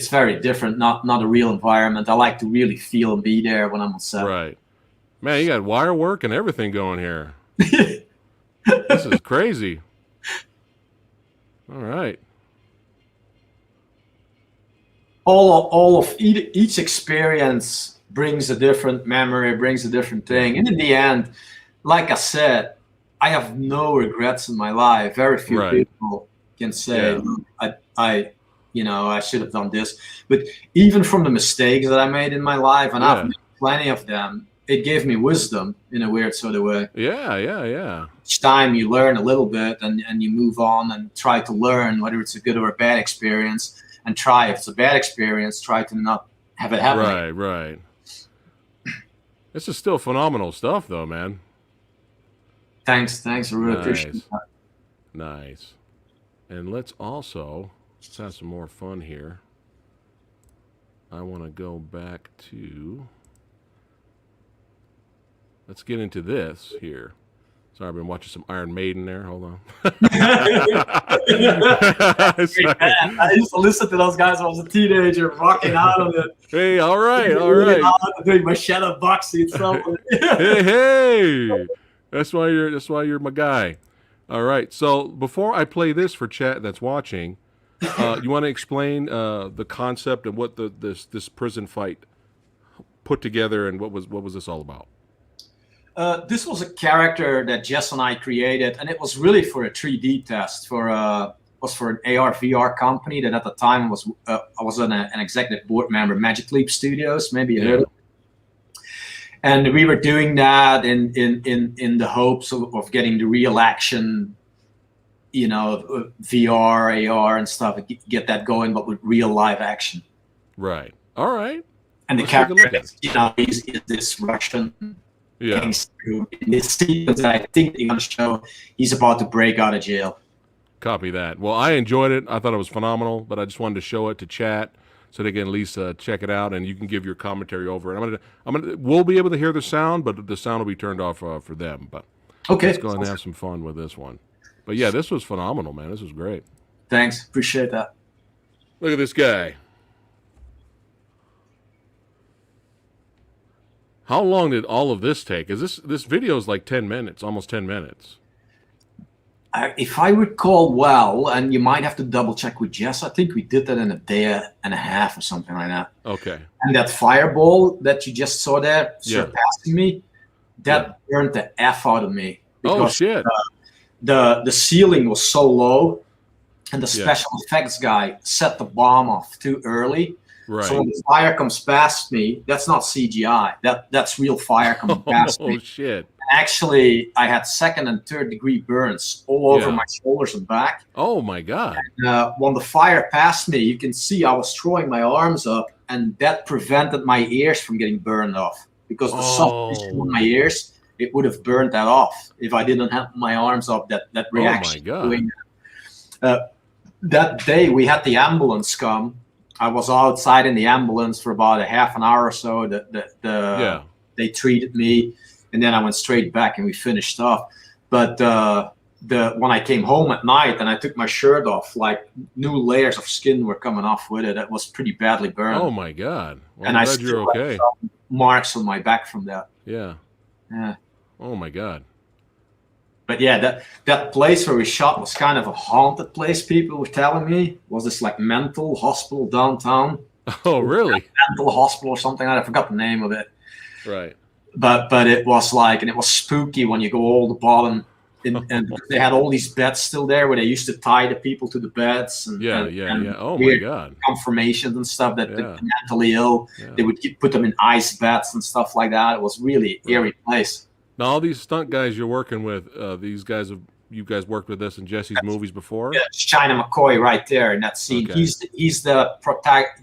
very different, not a real environment. I like to really feel and be there when I'm on set. Right. Man, you got wire work and everything going here. This is crazy. All right. All of each experience brings a different memory, brings a different thing. And in the end, like I said, I have no regrets in my life. Very few people can say, I should have done this. But even from the mistakes that I made in my life, and I've made plenty of them, it gave me wisdom in a weird sort of way. Yeah. Each time you learn a little bit and you move on and try to learn whether it's a good or a bad experience, and if it's a bad experience, try to not have it happen. Right. This is still phenomenal stuff, though, man. Thanks. I really appreciate that. Nice. And let's have some more fun here. I want to go back to... Let's get into this here. Sorry, I've been watching some Iron Maiden there. Hold on. I used to listen to those guys when I was a teenager, rocking out of it. Hey, all right. Doing my shadow boxing and stuff. hey. That's why you're my guy. All right. So before I play this for chat that's watching, you want to explain the concept and what this prison fight put together, and what was this all about? This was a character that Jess and I created, and it was really for a 3D test for an AR VR company that at the time I was an executive board member, Magic Leap Studios. Maybe you heard of it. And we were doing that in the hopes of getting the real action, VR, AR, and stuff, get that going, but with real live action. Right. All right. And the character, is this Russian. In this sequence, I think they're going to show he's about to break out of jail. Copy that. Well, I enjoyed it. I thought it was phenomenal, but I just wanted to show it to chat so they can at least check it out, and you can give your commentary over it. We'll be able to hear the sound, but the sound will be turned off for them. But let's go and have some fun with this one. But yeah, this was phenomenal, man. This was great. Thanks. Appreciate that. Look at this guy. How long did all of this take? Is this video is like 10 minutes, almost 10 minutes. If I recall well, and you might have to double check with Jess, I think we did that in a day and a half or something like that. Okay. And that fireball that you just saw there surpassing me, that burned the F out of me. Oh, shit. The ceiling was so low, and the special effects guy set the bomb off too early. Right. So when the fire comes past me, that's not CGI. That's real fire coming past me. Oh, shit. Actually, I had 2nd and 3rd degree burns all over my shoulders and back. Oh, my God. And, when the fire passed me, you can see I was throwing my arms up, and that prevented my ears from getting burned off. Because the soft tissue in my ears, it would have burned that off if I didn't have my arms up, that reaction. Oh, my God. That day, we had the ambulance come. I was outside in the ambulance for about a half an hour or so. They treated me, and then I went straight back and we finished off. But when I came home at night and I took my shirt off, like new layers of skin were coming off with it. It was pretty badly burned. Oh my God! Well, and I'm I glad still you're okay. have some marks on my back from that. Yeah. Yeah. Oh my God. But yeah, that place where we shot was kind of a haunted place. People were telling me was this like mental hospital downtown. Oh really? Mental hospital or something. I forgot the name of it. Right. But it was like, and it was spooky when you go all the bottom. And they had all these beds still there where they used to tie the people to the beds. And, Yeah. Oh my God. Confirmations and stuff that Yeah. they're mentally ill. Yeah. They would put them in ice beds and stuff like that. It was really eerie place. Now all these stunt guys you're working with, you guys worked with this in Jesse's movies before? Yeah, China McCoy right there in that scene. Okay. He's the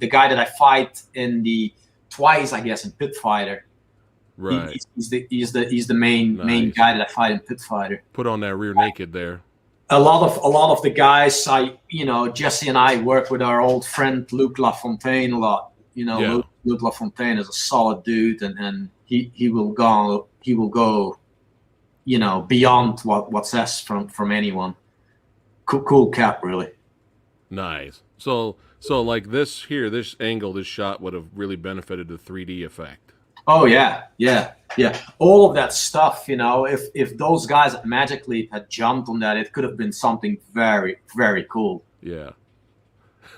guy that I fight in twice, I guess, in Pit Fighter. Right. He's the main guy that I fight in Pit Fighter. Put on that rear naked there. A lot of the guys Jesse and I work with our old friend Luc Lafontaine a lot. Yeah. Luc Lafontaine is a solid dude, and he will go beyond what's asked from anyone. Cool cap, really. Nice. So like this angle, this shot would have really benefited the 3D effect. Oh yeah. All of that stuff, if those guys magically had jumped on that, it could have been something very, very cool. Yeah.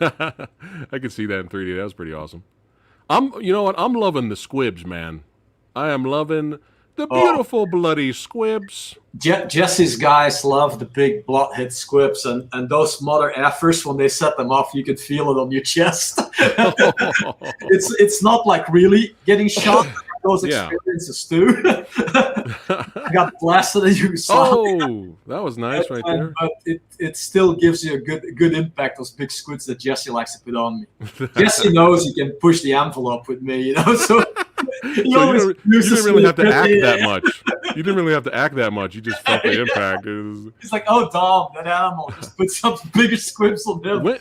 I could see that in 3D. That was pretty awesome. You know what? I'm loving the squibs, man. I am loving the beautiful bloody squibs. Jesse's guys love the big blood hit squibs, and those mother effers, when they set them off, you could feel it on your chest. It's not like really getting shot. Those experiences too. I got blasted as you saw. Oh, that was nice right there. But it still gives you a good impact. Those big squids that Jesse likes to put on me. Jesse knows he can push the envelope with me, so. You didn't really have to act that much. You didn't really have to act that much. You just felt the impact. It's like, oh, Dom, that animal. Just put some bigger squibs on him.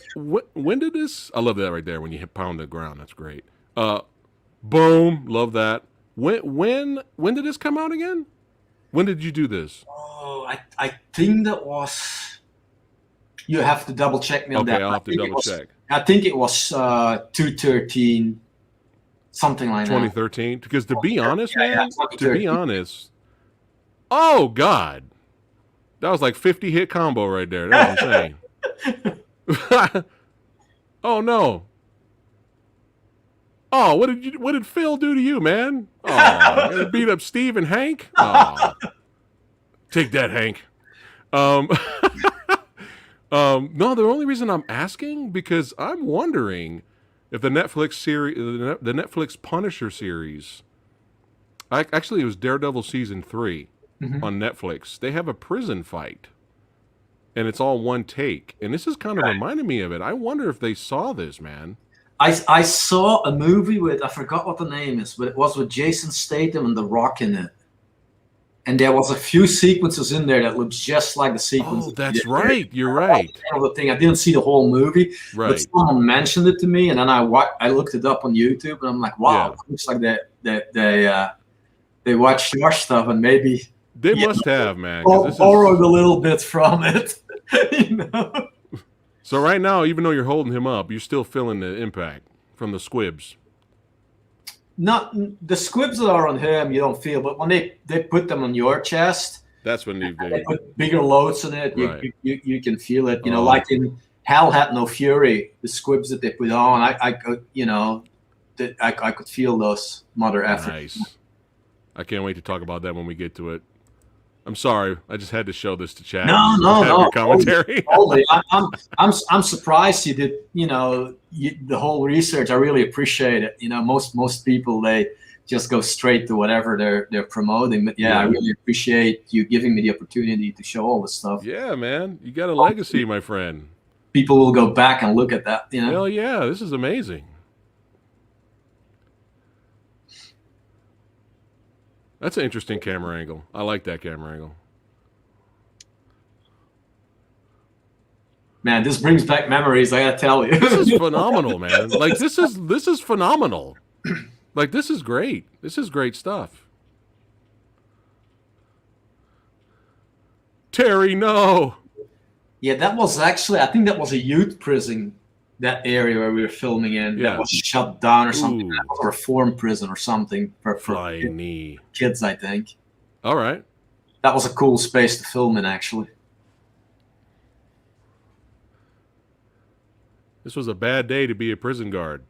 When did this? I love that right there. When you hit pound the ground, that's great. Boom, love that. When did this come out again? When did you do this? Oh, I think that was. You have to double check me on that. Okay, I'll have to double check. I think it was 2013. Something like 2013. Because to be honest, man, to be honest, oh God, that was like 50 hit combo right there. That was insane. Oh no. Oh, what did Phil do to you, man? Oh, beat up Steve and Hank. Oh, take that, Hank. No, the only reason I'm asking because I'm wondering. If the Netflix series, the Netflix Punisher series, actually it was Daredevil season 3 on Netflix. They have a prison fight, and it's all one take. And this is kind of reminding me of it. I wonder if they saw this, man. I saw a movie with I forgot what the name is, but it was with Jason Statham and The Rock in it. And there was a few sequences in there that looked just like the sequence. Oh, that's right. You're right. I didn't see the whole movie, right. But someone mentioned it to me, and then I looked it up on YouTube, and I'm like, wow, it looks like they watched your stuff, and maybe they must have, man. Borrowed a little bit from it. So right now, even though you're holding him up, you're still feeling the impact from the squibs. Not the squibs that are on him, you don't feel, but when they put them on your chest, that's when they put bigger loads on it. Right. You can feel it. Like in Hell Had No Fury, the squibs that they put on, I could feel those mother efforts. Nice. I can't wait to talk about that when we get to it. I'm sorry, I just had to show this to Chad. No. Commentary. Totally. I'm surprised you did. The whole research. I really appreciate it. Most people they just go straight to whatever they're promoting. But I really appreciate you giving me the opportunity to show all this stuff. Yeah, man, you got a legacy, my friend. People will go back and look at that. Hell yeah, this is amazing. That's an interesting camera angle. I like that camera angle. Man, this brings back memories. I gotta tell you, this is phenomenal, man. Like this is phenomenal. Like this is great. This is great stuff. Terry, no. Yeah, that was actually, I think that was a youth prison, that area where we were filming in. Yeah. That was shut down or something. Ooh. That was a reform prison or something for Flying knee. kids, I think. All right. That was a cool space to film in, actually. This was a bad day to be a prison guard.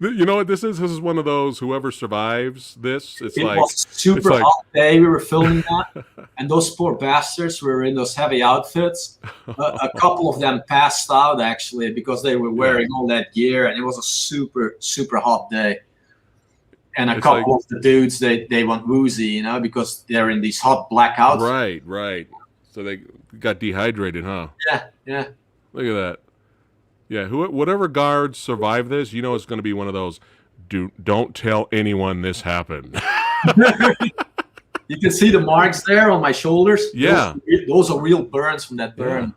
You know what this is? This is one of those, whoever survives this, it's It like was super it's like- hot day we were filming that, and those poor bastards were in those heavy outfits. A couple of them passed out actually because they were wearing all that gear, and it was a super hot day. And a It's couple like- of the dudes they went woozy, you know, because they're in these hot black outfits. right. So they got dehydrated, huh? Yeah. Look at that. Yeah, whatever guards survive this, you know it's going to be one of those, don't tell anyone this happened. You can see the marks there on my shoulders. Yeah. Those are real burns from that burn.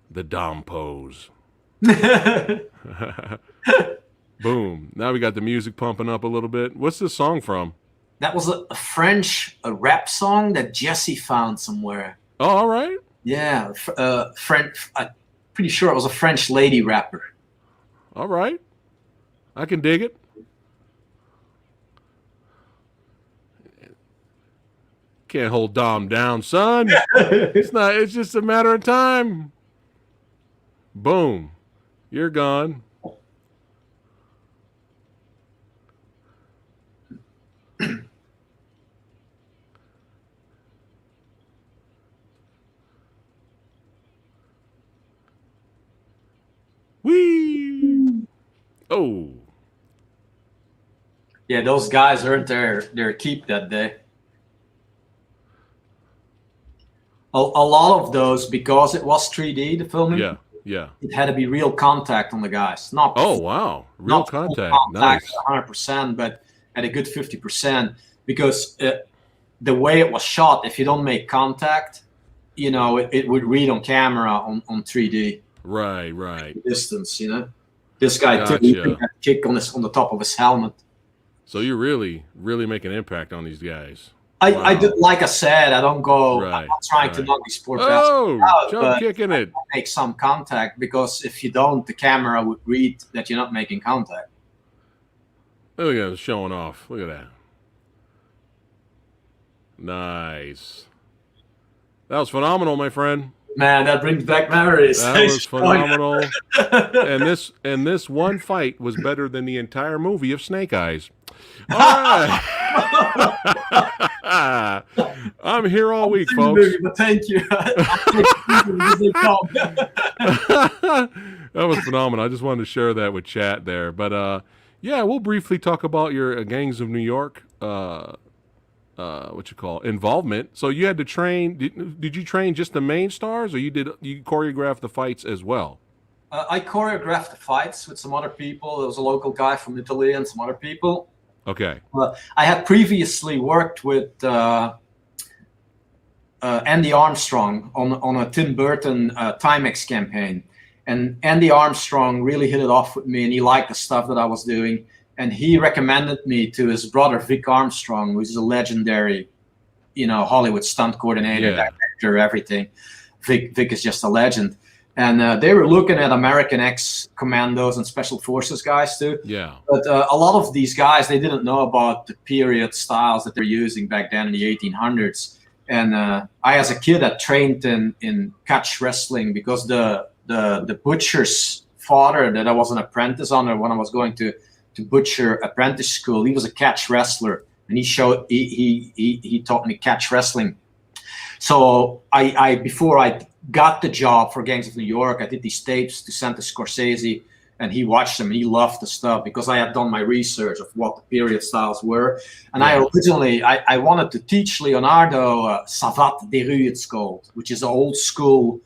The Dom pose. Boom. Now we got the music pumping up a little bit. What's this song from? That was a French rap song that Jesse found somewhere. Oh, all right. Yeah, French. I'm pretty sure it was a French lady rapper. All right. I can dig it. Can't hold Dom down, son. It's just a matter of time. Boom. You're gone. Whee! Oh. Yeah, those guys earned their keep that day. A lot of those, because it was 3D, the filming. Yeah. It had to be real contact on the guys. Not Oh, wow. Real not full contact. Nice. 100%, but at a good 50%, because the way it was shot, if you don't make contact, you know, it would read on camera on 3D. Right. Distance, you know. This guy took Gotcha. that kick on the top of his helmet. So you really making an impact on these guys. I did, like I said, I don't go. Right, I'm not trying to right. knock these poor bastards Oh, out, jump but kicking it. make some contact, because if you don't, the camera would read that you're not making contact. Look at him showing off. Look at that. Nice. That was phenomenal, my friend. Man, that brings back memories. That was phenomenal. and this one fight was better than the entire movie of Snake Eyes. All right. I'm here all week, folks. But thank you. That was phenomenal. I just wanted to share that with chat there. But yeah, we'll briefly talk about your Gangs of New York involvement. So you had to train. Did you train just the main stars, or you choreographed the fights as well? I choreographed the fights with some other people. There was a local guy from Italy and some other people. Okay. I had previously worked with Andy Armstrong on a Tim Burton Timex campaign. And Andy Armstrong really hit it off with me, and he liked the stuff that I was doing. And he recommended me to his brother, Vic Armstrong, who's a legendary, Hollywood stunt coordinator, director, everything. Vic is just a legend. And they were looking at American ex-commandos and special forces guys too. Yeah. But a lot of these guys, they didn't know about the period styles that they're using back then in the 1800s. And I, as a kid, I trained in catch wrestling, because the butcher's father that I was an apprentice under when I was going to butcher apprentice school, he was a catch wrestler, and he taught me catch wrestling. So I before I got the job for Gangs of New York, I did these tapes to send to Scorsese, and he watched them and he loved the stuff, because I had done my research of what the period styles were. And I originally I wanted to teach Leonardo savate de rue, it's called, which is old school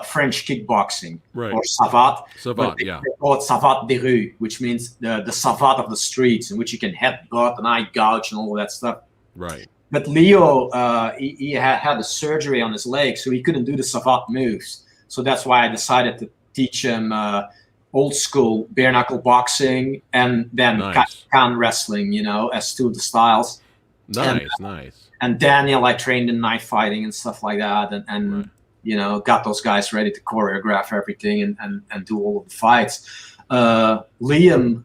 French kickboxing, or savate. Savate, yeah. They call it savate de rue, which means the savate of the streets, in which you can headbutt and eye gouge and all that stuff. Right. But Leo, he had a surgery on his leg, so he couldn't do the savate moves. So that's why I decided to teach him old school bare knuckle boxing, and then Nice. can wrestling, you know, as two of the styles. Nice, nice. And Daniel, I trained in knife fighting and stuff like that, and Right. you know, got those guys ready to choreograph everything and do all of the fights. Liam,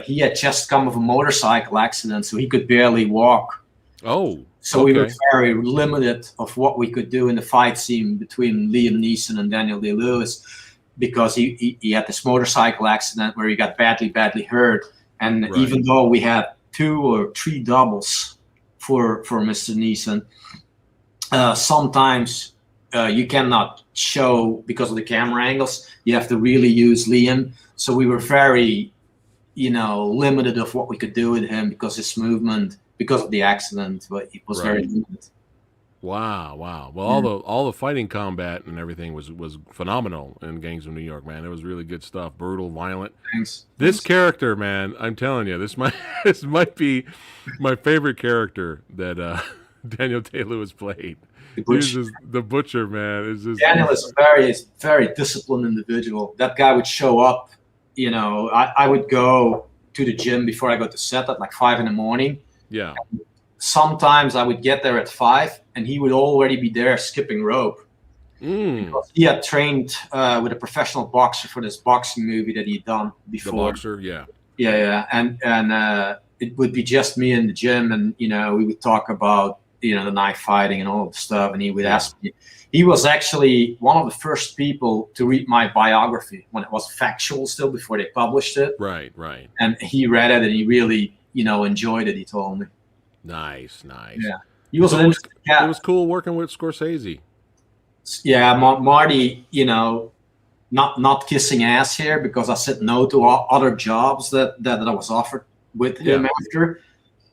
he had just come of a motorcycle accident, so he could barely walk. Oh, So we were very limited of what we could do in the fight scene between Liam Neeson and Daniel Day-Lewis, because he had this motorcycle accident where he got badly hurt. And Right. even though we had 2 or 3 doubles for Mr. Neeson, sometimes you cannot show because of the camera angles. You have to really use Liam. So we were very, you know, limited of what we could do with him because his movement, because of the accident, but it was very limited. Wow, wow. Well, all the fighting combat and everything was phenomenal in Gangs of New York, man. It was really good stuff. Brutal, violent. Thanks. This character, man, I'm telling you, this might be my favorite character that Daniel Day-Lewis played. The Butcher. The Butcher, man. It's just, Daniel is a very disciplined individual. That guy would show up, you know, I would go to the gym before I go to set at like 5 in the morning. yeah. Sometimes I would get there at 5 and he would already be there skipping rope. Because he had trained with a professional boxer for this boxing movie that he'd done before. The boxer, yeah. Yeah. And it would be just me in the gym, and, you know, we would talk about, you know, the knife fighting and all of the stuff. And he would ask me. He was actually one of the first people to read my biography when it was factual still, before they published it. Right, right. And he read it and he really, you know, enjoyed it, he told me. Nice, nice. Yeah. He was an interesting cat. It was cool working with Scorsese. Yeah, Marty, you know, not kissing ass here, because I said no to other jobs that I was offered with him after.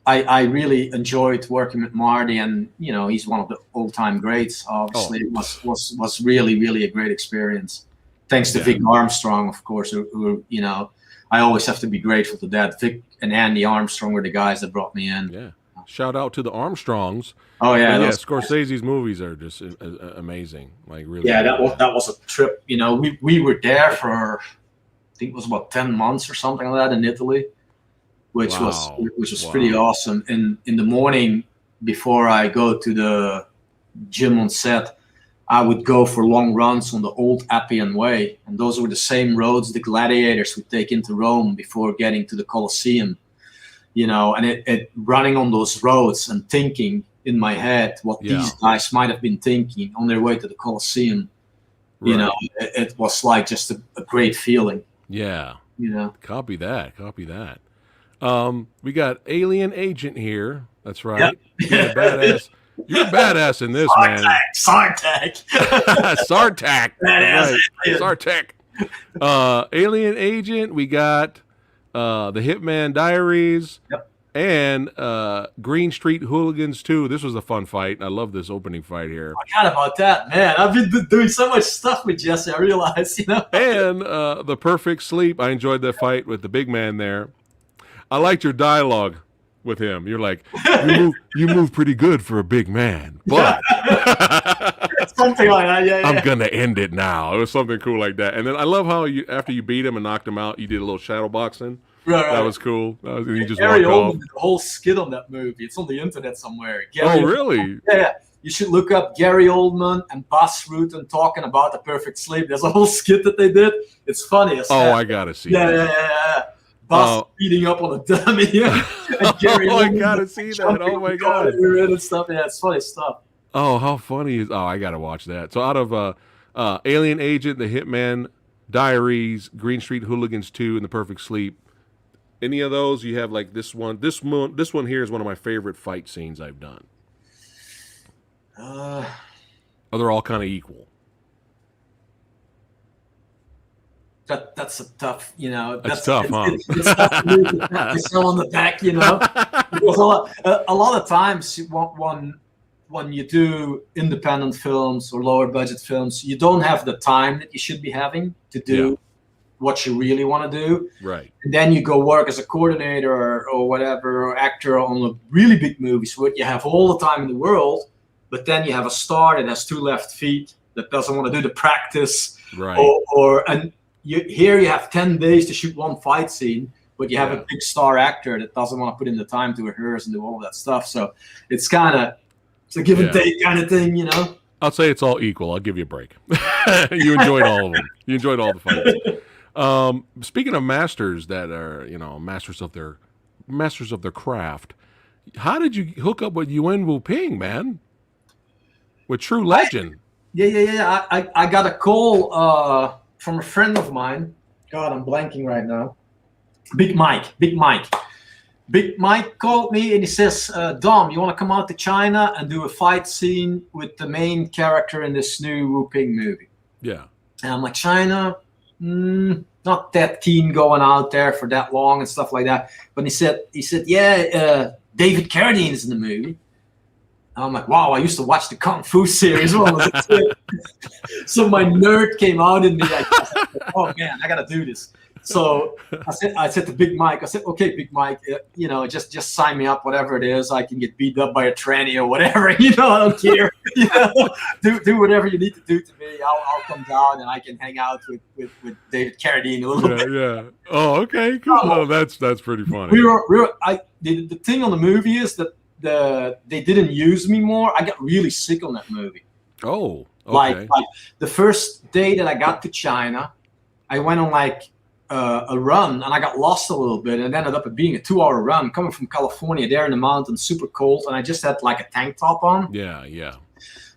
I really enjoyed working with Marty, and, you know, he's one of the all-time greats. Obviously, it was really a great experience. Thanks to Vic Armstrong, of course, who, you know, I always have to be grateful to that. Vic and Andy Armstrong were the guys that brought me in. Yeah. Shout out to the Armstrongs. Oh yeah, Scorsese's movies are just amazing. Like, really. Yeah, that was a trip. You know, we were there for, I think it was about 10 months or something like that in Italy, which was pretty awesome. And in the morning, before I go to the gym on set, I would go for long runs on the old Appian Way, and those were the same roads the gladiators would take into Rome before getting to the Colosseum. You know, and it running on those roads and thinking in my head what these guys might have been thinking on their way to the Colosseum. Right. You know, it was like just a great feeling. Yeah. You know. Copy that. We got Alien Agent here. That's right. Yep. You're a badass. You're a badass in this, man. Sartak. Sartak. Badass. Right. Sartak. Alien Agent. We got the Hitman Diaries. Yep. And Green Street Hooligans 2. This was a fun fight. I love this opening fight here. I forgot about that, man. I've been doing so much stuff with Jesse, I realize, you know. And The Perfect Sleep. I enjoyed that fight with the big man there. I liked your dialogue with him. You're like, you move pretty good for a big man, but something like that. Yeah. I'm gonna end it now. It was something cool like that. And then I love how after you beat him and knocked him out, you did a little shadow boxing. Right. That was cool. He just Gary walked off. Oldman did a whole skit on that movie. It's on the internet somewhere. Really? Yeah. You should look up Gary Oldman and Bas Rutten talking about The Perfect Sleep. There's a whole skit that they did. It's funny as hell. I gotta see that. Yeah. Bas beating up on a dummy. And Gary I gotta see that. Oh my god. And stuff. Yeah, it's funny stuff. Oh, how funny is? Oh, I gotta watch that. So out of Alien Agent, The Hitman Diaries, Green Street Hooligans 2, and The Perfect Sleep. Any of those you have like this one? This one here is one of my favorite fight scenes I've done. They're all kind of equal. That's a tough, you know. That's tough, huh? It's tough to pat yourself on the back, you know. Because a lot of times when you do independent films or lower budget films, you don't have the time that you should be having to do what you really want to do. Right. And then you go work as a coordinator or whatever, or actor on a really big movies where you have all the time in the world, but then you have a star that has 2 left feet that doesn't want to do the practice. Right. And here you have 10 days to shoot one fight scene, but you have Yeah. a big star actor that doesn't want to put in the time to rehearse and do all that stuff. So it's a give and Yeah. take kind of thing, you know. I'll say it's all equal. I'll give you a break. You enjoyed all of them. You enjoyed all the fights. Speaking of masters that are, masters of their craft, how did you hook up with Yuen Wu Ping, man? With True Legend. Yeah. I got a call from a friend of mine. God, I'm blanking right now. Big Mike. Big Mike called me and he says, Dom, you want to come out to China and do a fight scene with the main character in this new Wu Ping movie? Yeah. And I'm like, China? Not that keen going out there for that long and stuff like that. But he said, yeah, David Carradine's in the movie. And I'm like, wow, I used to watch the Kung Fu series when I was a kid. So my nerd came out in me. Oh man, I gotta do this. So I said to Big Mike, I said, okay, Big Mike, just sign me up, whatever it is. I can get beat up by a tranny or whatever, I don't care. Do whatever you need to do to me. I'll come down and I can hang out with David Carradine a little bit. Yeah. Oh, okay, cool. Oh, that's pretty funny. The thing on the movie is that they didn't use me more. I got really sick on that movie. Oh, okay. Like the first day that I got to China, I went on a run and I got lost a little bit and it ended up being a 2-hour run coming from California there in the mountains, super cold, and I just had like a tank top on. Yeah.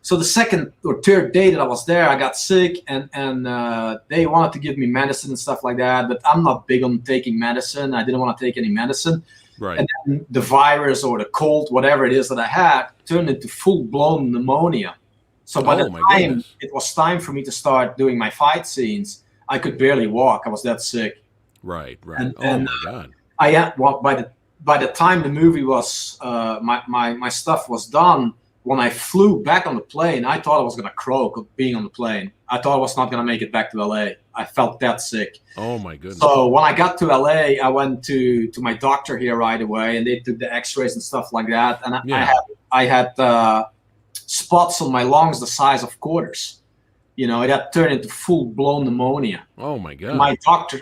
So the second or third day that I was there, I got sick and they wanted to give me medicine and stuff like that, but I'm not big on taking medicine. I didn't want to take any medicine. Right. And then the virus or the cold, whatever it is that I had, turned into full-blown pneumonia. So by the time it was time for me to start doing my fight scenes, I could barely walk. I was that sick. Right. And, oh my God. By the time the movie was my stuff was done, when I flew back on the plane, I thought I was gonna croak being on the plane. I thought I was not gonna make it back to LA. I felt that sick. Oh my goodness. So when I got to LA, I went to my doctor here right away, and they took the X-rays and stuff like that. And I had spots on my lungs the size of quarters. It had turned into full-blown pneumonia. Oh my God.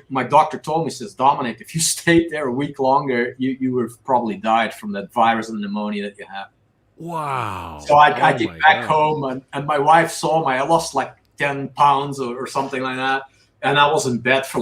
My doctor told me, says, Dominic, if you stayed there a week longer, you would have probably died from that virus and pneumonia that you have. Wow. So I came back home and my wife saw me. I lost like 10 pounds or something like that. And I was in bed for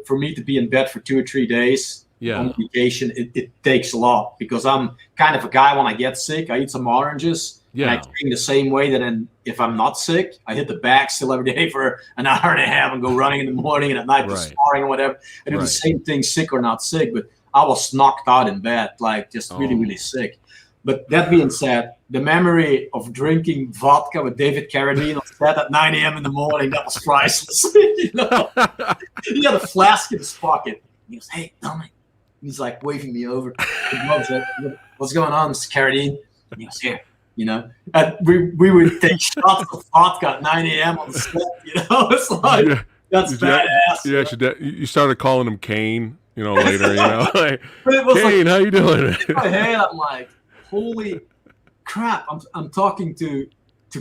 for me to be in bed for 2 or 3 days on vacation, it takes a lot because I'm kind of a guy when I get sick, I eat some oranges. Yeah. And I train the same way that if I'm not sick, I hit the bag still every day for an hour and a half and go running in the morning and at night for sparring or whatever. I do the same thing, sick or not sick, but I was knocked out in bed, just really, really sick. But that being said, the memory of drinking vodka with David Carradine on set at 9 a.m. in the morning, that was priceless. He had a flask in his pocket. He goes, hey, Dominic. He's like waving me over. What's going on, Mr. Carradine? And he goes, here. And we would take shots of vodka at 9 a.m. on the set, It's like, that's badass. Yeah, you started calling him Kane, later, like, Kane, how you doing? In my head, I'm like, holy crap, I'm talking to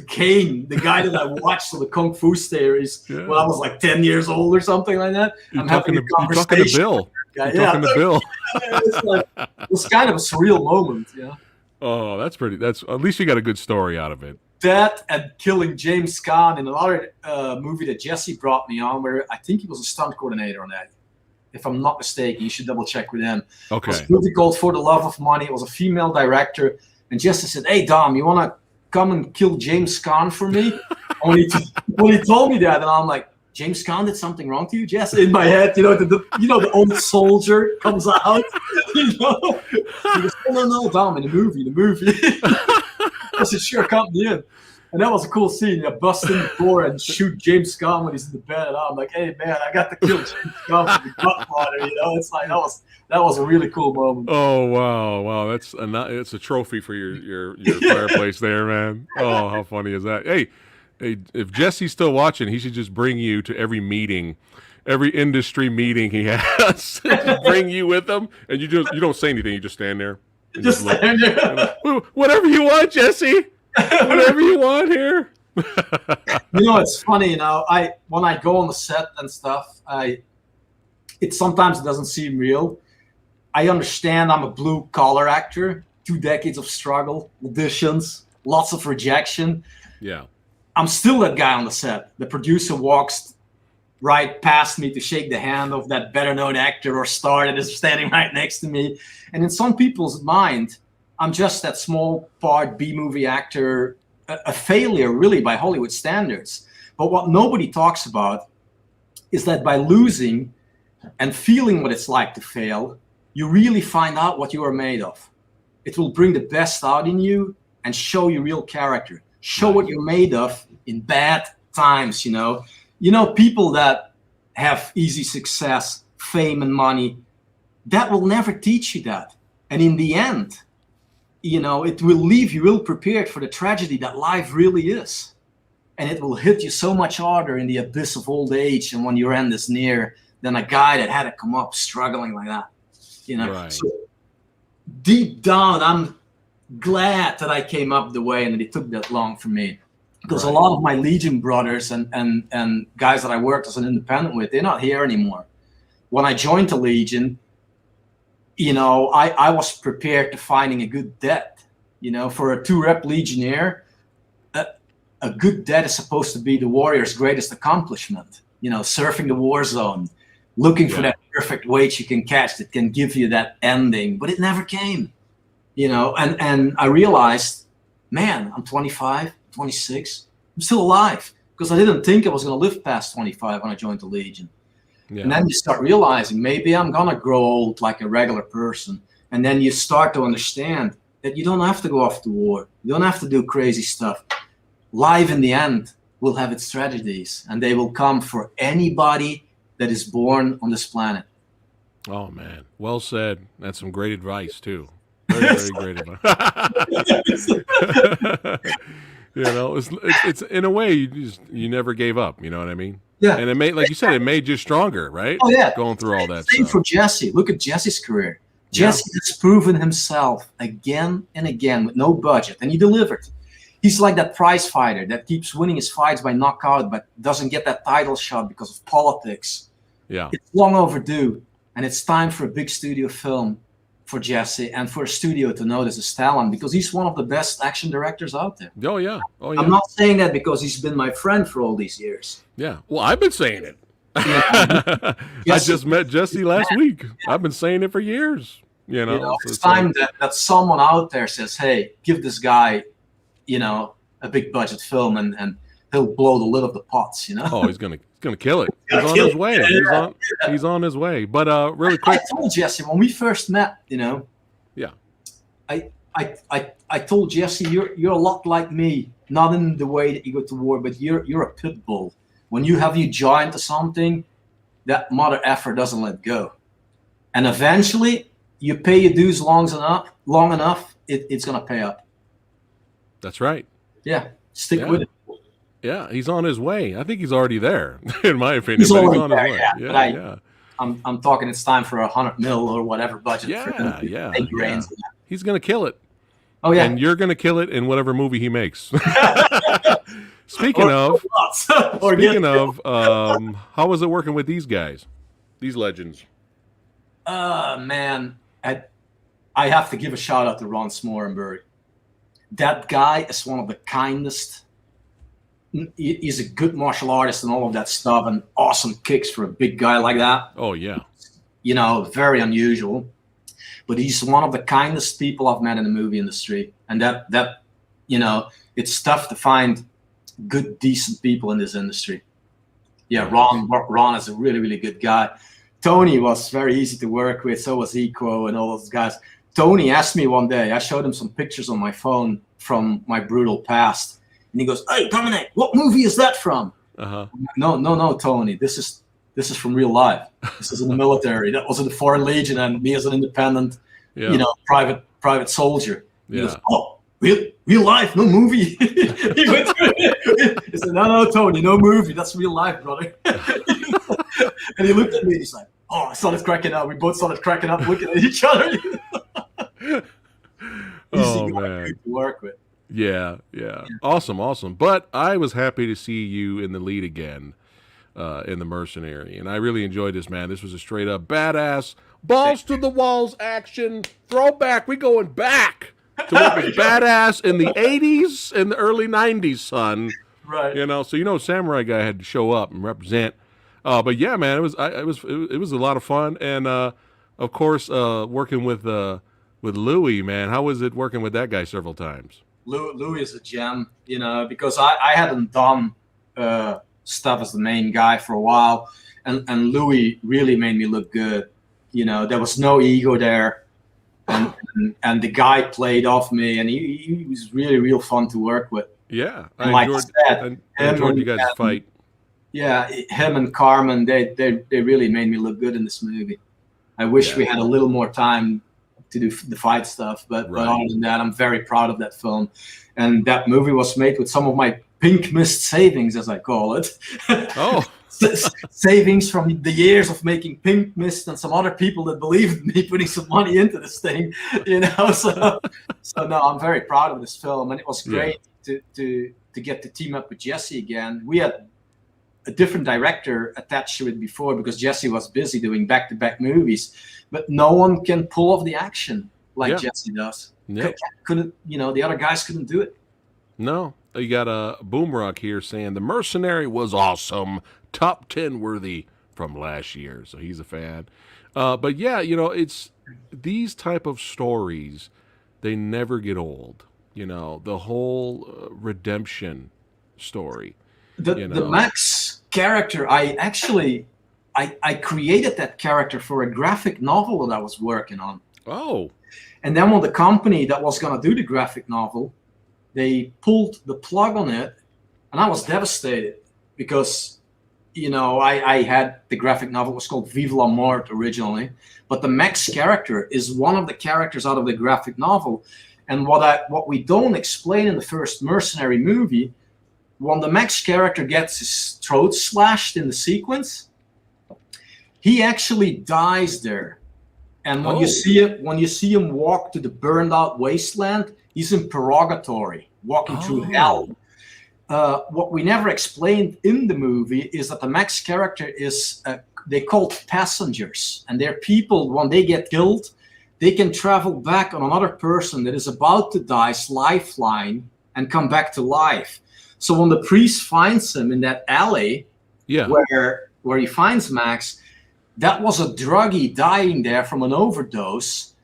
Kane, the guy that I watched on the Kung Fu series when I was like 10 years old or something like that. You're talking to Bill. Talking to Bill. It's kind of a surreal moment, Oh, that's at least you got a good story out of it. That and killing James Caan in another movie that Jesse brought me on, where I think he was a stunt coordinator on that. If I'm not mistaken, you should double check with him. Okay. It was a movie called For the Love of Money. It was a female director. And Jesse said, hey, Dom, you want to come and kill James Caan for me? when he told me that, and I'm like, James Caan did something wrong to you, Jess? In my head, the old soldier comes out. He goes, no, Dom, in the movie. I said, sure, come in. And that was a cool scene. You bust in the door and shoot James Caan when he's in the bed. And I'm like, hey, man, I got to kill James Caan for the Godfather. It's like that was a really cool moment. Oh, wow. It's a trophy for your fireplace there, man. Oh, how funny is that? Hey, if Jesse's still watching, he should just bring you to every meeting, every industry meeting he has. Bring you with him, and you don't say anything. You just stand there. Just stand there. Whatever you want, Jesse. Whatever you want here. You know, it's funny. You know, when I go on the set and stuff, it sometimes doesn't seem real. I understand I'm a blue collar actor, 2 decades of struggle, auditions, lots of rejection. Yeah. I'm still that guy on the set. The producer walks right past me to shake the hand of that better known actor or star that is standing right next to me. And in some people's mind, I'm just that small part B-movie actor, a failure really by Hollywood standards. But what nobody talks about is that by losing and feeling what it's like to fail, you really find out what you are made of. It will bring the best out in you and show you real character. Show what you're made of in bad times, you know. You know, people that have easy success, fame and money, that will never teach you that. And in the end, you know, it will leave you ill prepared for the tragedy that life really is. And it will hit you so much harder in the abyss of old age and when your end is near than a guy that had to come up struggling like that. You know, Right. So deep down, I'm glad that I came up the way and that it took that long for me. Because a lot of my Legion brothers and guys that I worked as an independent with, they're not here anymore. When I joined the Legion, you know, I was prepared to finding a good debt. You know, for a 2-rep Legionnaire, a good debt is supposed to be the warrior's greatest accomplishment. You know, surfing the war zone, looking for that perfect weight you can catch that can give you that ending, but it never came. You know, and I realized, man, I'm 25, 26, I'm still alive because I didn't think I was going to live past 25 when I joined the Legion. Yeah. And then you start realizing maybe I'm going to grow old like a regular person. And then you start to understand that you don't have to go off to war. You don't have to do crazy stuff. Life in the end will have its tragedies, and they will come for anybody that is born on this planet. Oh, man. Well said. That's some great advice, too. Very, very great advice. You know, it's in a way you never gave up. You know what I mean? Yeah. And it made, like you said, it made you stronger, right? Oh yeah. Going through all that Same stuff. for Jesse. Look at Jesse's career. Jesse has proven himself again and again with no budget, and he delivered. He's like that prize fighter that keeps winning his fights by knockout, but doesn't get that title shot because of politics. Yeah. It's long overdue, and it's time for a big studio film for Jesse and for a studio to notice his talent because he's one of the best action directors out there. Oh, yeah. Oh, yeah. I'm not saying that because he's been my friend for all these years. Yeah. Well, I've been saying it. I just met Jesse last week. I've been saying it for years. You know it's time that someone out there says, hey, give this guy, you know, a big budget film and he'll blow the lid of the pots, you know? Oh, he's gonna kill it. He's on his way. He's on his way. But really quick. I told Jesse when we first met, you know. Yeah. I told Jesse, you're a lot like me, not in the way that you go to war, but you're a pit bull. When you have you joined to something, that mother effer doesn't let go. And eventually you pay your dues long enough, it's gonna pay up. That's right. Yeah. Stick with it. Yeah, he's on his way. I think he's already there, in my opinion. He's on there, his way. Yeah. I'm talking it's time for $100 million or whatever budget. Yeah. He's gonna kill it. Oh yeah. And you're gonna kill it in whatever movie he makes. Speaking of, how was it working with these guys? These legends? Man, I have to give a shout out to Ron Smorenberg. That guy is one of the kindest. He's a good martial artist and all of that stuff, and awesome kicks for a big guy like that. Oh yeah. You know, very unusual. But he's one of the kindest people I've met in the movie industry, and that you know, it's tough to find good, decent people in this industry. Yeah, Ron is a really, really good guy. Tony was very easy to work with. So was Equo and all those guys. Tony asked me one day, I showed him some pictures on my phone from my brutal past. And he goes, hey, Dominic, what movie is that from? Uh-huh. No, Tony. This is from real life. This is in the military. That was in the Foreign Legion and me as an independent, you know, private soldier. He goes, oh, real life, no movie. He went through it. He said, no, Tony, no movie. That's real life, brother. And he looked at me and he's like, oh, I started cracking up. We both started cracking up looking at each other. Oh, man. To work with. Yeah, yeah. Awesome, awesome. But I was happy to see you in the lead again in The Mercenary. And I really enjoyed this, man. This was a straight up badass, balls to the walls action, throwback. We going back to what was badass in the 80s and the early 90s, son. Right. You know, so Samurai Guy had to show up and represent. But yeah, man, it was a lot of fun. And of course, working with Louis, man. How was it working with that guy several times? Louis is a gem, you know, because I hadn't done stuff as the main guy for a while, and Louis really made me look good. You know, there was no ego there, and the guy played off me, and he was really real fun to work with. Yeah, I enjoyed you guys' fight. Yeah, him and Carmen, they really made me look good in this movie. I wish we had a little more time to do the fight stuff, but other than that, I'm very proud of that film. And that movie was made with some of my pink mist savings, as I call it. Oh. Savings from the years of making Pink Mist and some other people that believed in me putting some money into this thing, you know. So no, I'm very proud of this film, and it was great to get to team up with Jesse again. We had a different director attached to it before because Jesse was busy doing back-to-back movies, but no one can pull off the action like Jesse does. Couldn't, you know, the other guys couldn't do it. No. You got a Boomrock here saying The Mercenary was awesome, top 10 worthy from last year. So he's a fan. But yeah, you know, it's these type of stories, they never get old. You know, the whole redemption story. The Max character, I created that character for a graphic novel that I was working on. Oh. And then when the company that was going to do the graphic novel, they pulled the plug on it, and I was devastated because, you know, I had the graphic novel was called Vive la Mort originally, but the Max character is one of the characters out of the graphic novel. And what we don't explain in the first Mercenary movie, when the Max character gets his throat slashed in the sequence, he actually dies there. And when you see him walk to the burned out wasteland, he's in purgatory, walking through hell. What we never explained in the movie is that the Max character is, they called passengers. And they're people, when they get killed, they can travel back on another person that is about to die's lifeline and come back to life. So when the priest finds him in that alley where he finds Max, that was a druggie dying there from an overdose.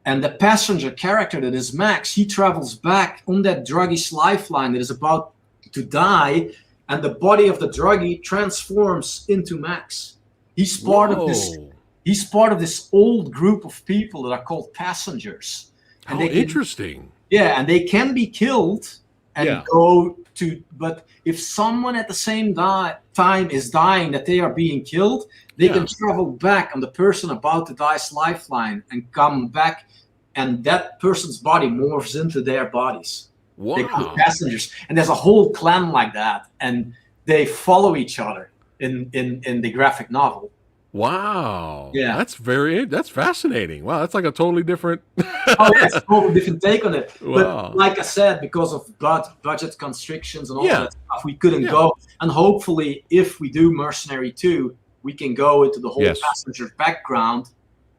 And the passenger character that is Max, he travels back on that druggie's lifeline that is about to die, and the body of the druggie transforms into Max. He's part of this. He's part of this old group of people that are called passengers. And interesting. Yeah, and they can be killed and go to. But if someone at the same time is dying, that they are being killed, they can travel back on the person about to die's lifeline and come back, and that person's body morphs into their bodies. Wow. They call passengers, and there's a whole clan like that, and they follow each other in the graphic novel. Wow. Yeah. That's fascinating. Wow, that's like a totally different It's a totally different take on it. Wow. But like I said, because of budget constrictions and all that stuff, we couldn't go. And hopefully, if we do Mercenary 2, we can go into the whole passenger background.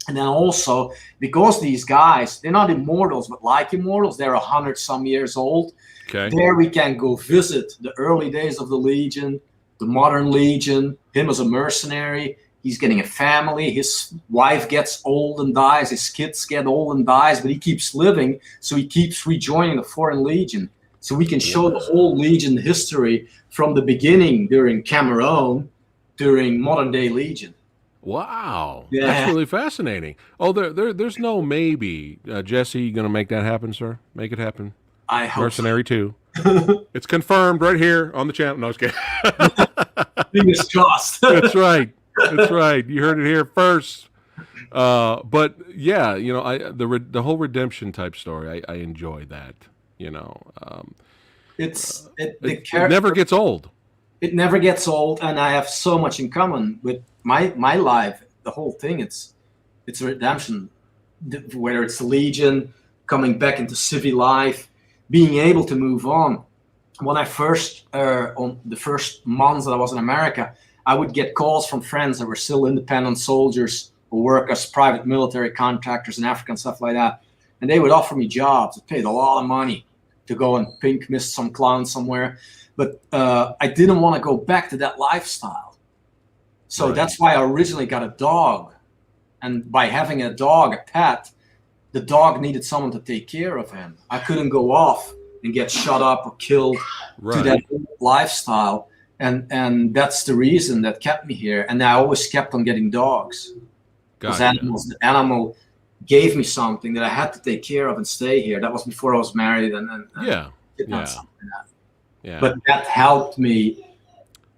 And then also, because these guys, they're not immortals, but like immortals, they're 100-some years old. Okay. There we can go visit the early days of the Legion, the modern Legion, him as a mercenary. He's getting a family. His wife gets old and dies. His kids get old and dies, but he keeps living. So he keeps rejoining the Foreign Legion. So we can show the whole Legion history from the beginning during Cameroon, during modern day Legion. Wow. Yeah. That's really fascinating. Oh, there's no maybe. Jesse, you going to make that happen, sir? Make it happen. I hope Mercenary 2. It's confirmed right here on the channel. No, I was kidding. Fingers crossed. That's right. That's right. You heard it here first. But yeah, you know, the whole redemption type story, I enjoy that. You know, it never gets old. It never gets old, and I have so much in common with my life. The whole thing, it's redemption. Whether it's the Legion coming back into civil life, being able to move on. When I first, on the first months that I was in America, I would get calls from friends that were still independent soldiers who work as private military contractors in Africa and stuff like that. And they would offer me jobs. It paid a lot of money to go and pink mist some clown somewhere. But I didn't want to go back to that lifestyle. So that's why I originally got a dog. And by having a dog, a pet, the dog needed someone to take care of him. I couldn't go off and get shot up or killed to that lifestyle. And that's the reason that kept me here. And I always kept on getting dogs. Because the animal gave me something that I had to take care of and stay here. That was before I was married and did not something like that. Yeah. But that helped me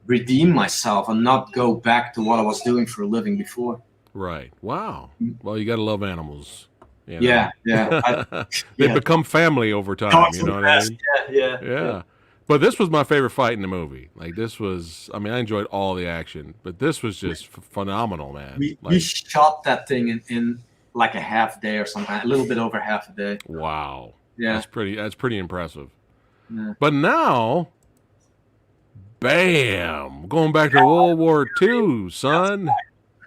redeem myself and not go back to what I was doing for a living before. Right. Wow. Well, you got to love animals. You know? Yeah. They become family over time. You know what I mean? Yeah. But this was my favorite fight in the movie. Like this was, I mean, I enjoyed all the action, but this was just phenomenal, man. We shot that thing in like a half day or something, a little bit over half a day. Wow. Yeah. That's pretty impressive. Yeah. But now, bam, going back to World War II, son.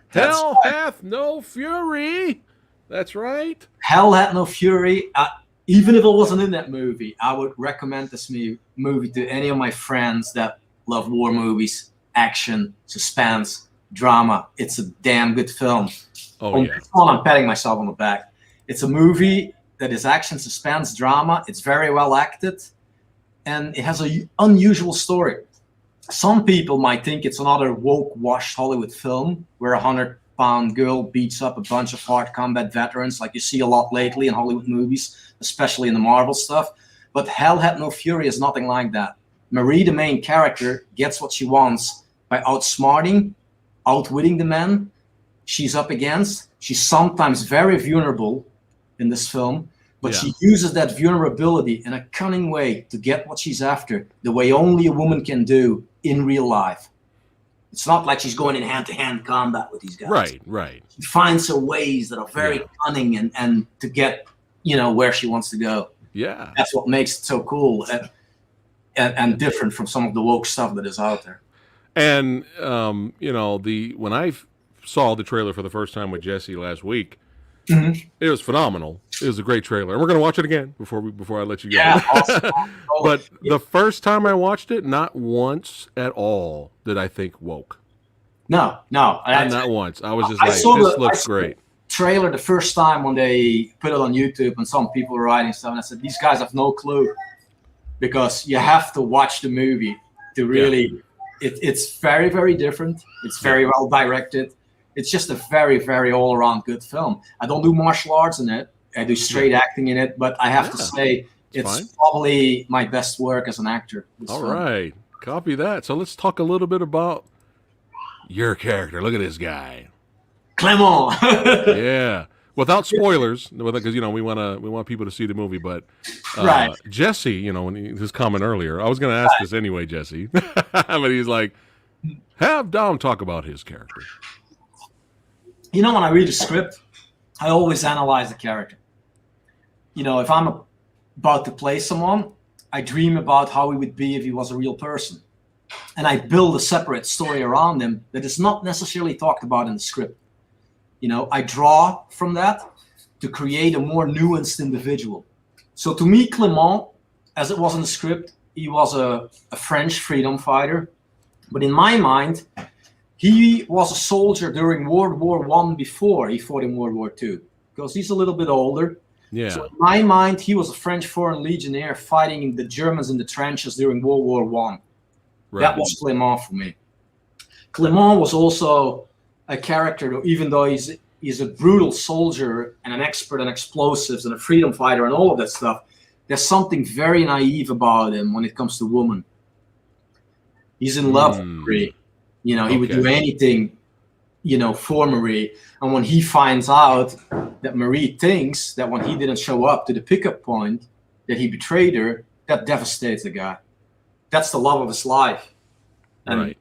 Hell hath no fury. That's right. Hell had no fury. Even if it wasn't in that movie, I would recommend this movie to any of my friends that love war movies, action, suspense, drama. It's a damn good film. I'm patting myself on the back. It's a movie that is action, suspense, drama. It's very well acted, and it has an unusual story. Some people might think it's another woke, washed Hollywood film where a 100-pound girl beats up a bunch of hard combat veterans like you see a lot lately in Hollywood movies, especially in the Marvel stuff. But Hell Had No Fury is nothing like that. Marie, the main character, gets what she wants by outsmarting, outwitting the men she's up against. She's sometimes very vulnerable in this film, but she uses that vulnerability in a cunning way to get what she's after, the way only a woman can do in real life. It's not like she's going in hand-to-hand combat with these guys. Right. She finds her ways that are very cunning and to get, where she wants to go. Yeah. That's what makes it so cool and different from some of the woke stuff that is out there. And, when I saw the trailer for the first time with Jesse last week, it was phenomenal. It was a great trailer. And we're going to watch it again before I let you go. Yeah, awesome. But the first time I watched it, not once at all did I think woke. No. Not once. I was just this looks great. Trailer the first time when they put it on YouTube and some people were writing stuff, and I said, these guys have no clue, because you have to watch the movie to really, it's very, very different. It's very well directed. It's just a very, very all-around good film. I don't do martial arts in it. I do straight acting in it, but I have to say it's probably my best work as an actor. All right. Copy that. So let's talk a little bit about your character. Look at this guy. Clement. Yeah. Without spoilers, because we want people to see the movie. But Jesse, his comment earlier, I was going to ask this anyway, Jesse, but he's like, have Dom talk about his character. When I read a script, I always analyze the character. If I'm about to play someone, I dream about how he would be if he was a real person, and I build a separate story around him that is not necessarily talked about in the script. I draw from that to create a more nuanced individual. So to me, Clement, as it was in the script, he was a French freedom fighter. But in my mind, he was a soldier during World War I before he fought in World War II, because he's a little bit older. Yeah. So in my mind, he was a French Foreign Legionnaire fighting the Germans in the trenches during World War I. Right. That was Clement for me. Clement was also a character, even though he's a brutal soldier and an expert on explosives and a freedom fighter and all of that stuff, there's something very naive about him when it comes to women. He's in love with Marie. He would do anything, for Marie. And when he finds out that Marie thinks that when he didn't show up to the pickup point, that he betrayed her, that devastates the guy. That's the love of his life. And,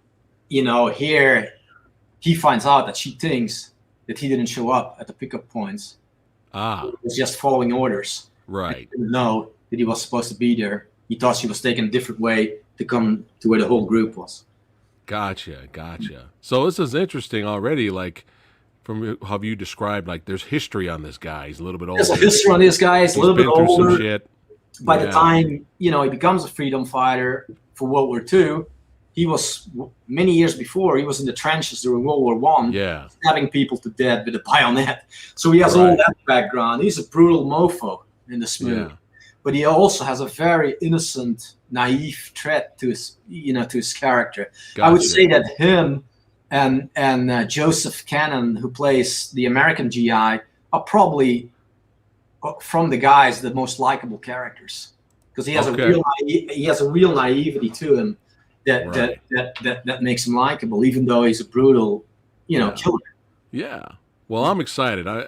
here he finds out that she thinks that he didn't show up at the pickup points. He was just following orders. Right. No, that he was supposed to be there. He thought she was taking a different way to come to where the whole group was. Gotcha. So this is interesting already. Like from how you described, like there's history on this guy. He's a little bit older. There's a history on this guy. He's a little bit been through some older. shit. By the time he becomes a freedom fighter for World War II, he was many years before. He was in the trenches during World War I, stabbing people to death with a bayonet. So he has all that background. He's a brutal mofo in this movie, but he also has a very innocent, naive threat to his, to his character. Gotcha. I would say that him and Joseph Cannon, who plays the American GI, are probably from the guys the most likable characters, because he has a real naivety to him that makes him likable, even though he's a brutal, killer. Yeah. Well, I'm excited. I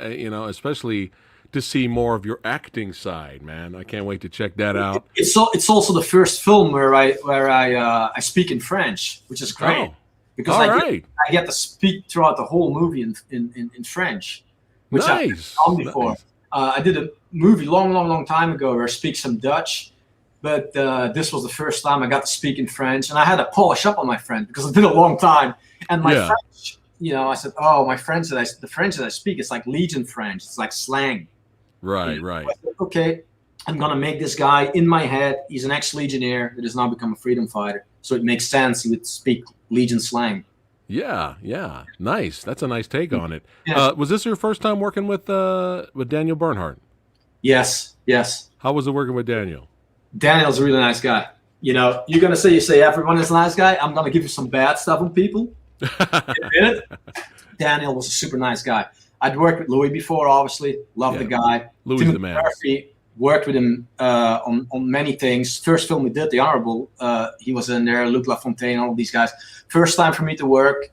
especially to see more of your acting side, man. I can't wait to check that out. It's also the first film where I speak in French, which is great, because I get to speak throughout the whole movie in French, which I've never done before. Nice. I did a movie long time ago where I speak some Dutch, but this was the first time I got to speak in French, and I had to polish up on my French because it's been a long time. And my French, I said, my French the French that I speak is like Legion French. It's like slang. Right. So I said, okay, I'm gonna make this guy in my head. He's an ex-legionnaire that has now become a freedom fighter, so it makes sense he would speak Legion slang. Yeah, nice. That's a nice take on it. Yeah. Was this your first time working with Daniel Bernhardt? Yes. How was it working with Daniel? Daniel's a really nice guy. You're gonna say everyone is a nice guy. I'm gonna give you some bad stuff on people. Daniel was a super nice guy. I'd worked with Louis before, obviously. Loved the guy. Louis the man. Murphy, worked with him on many things. First film we did, The Honorable, he was in there. Luc Lafontaine, all of these guys. First time for me to work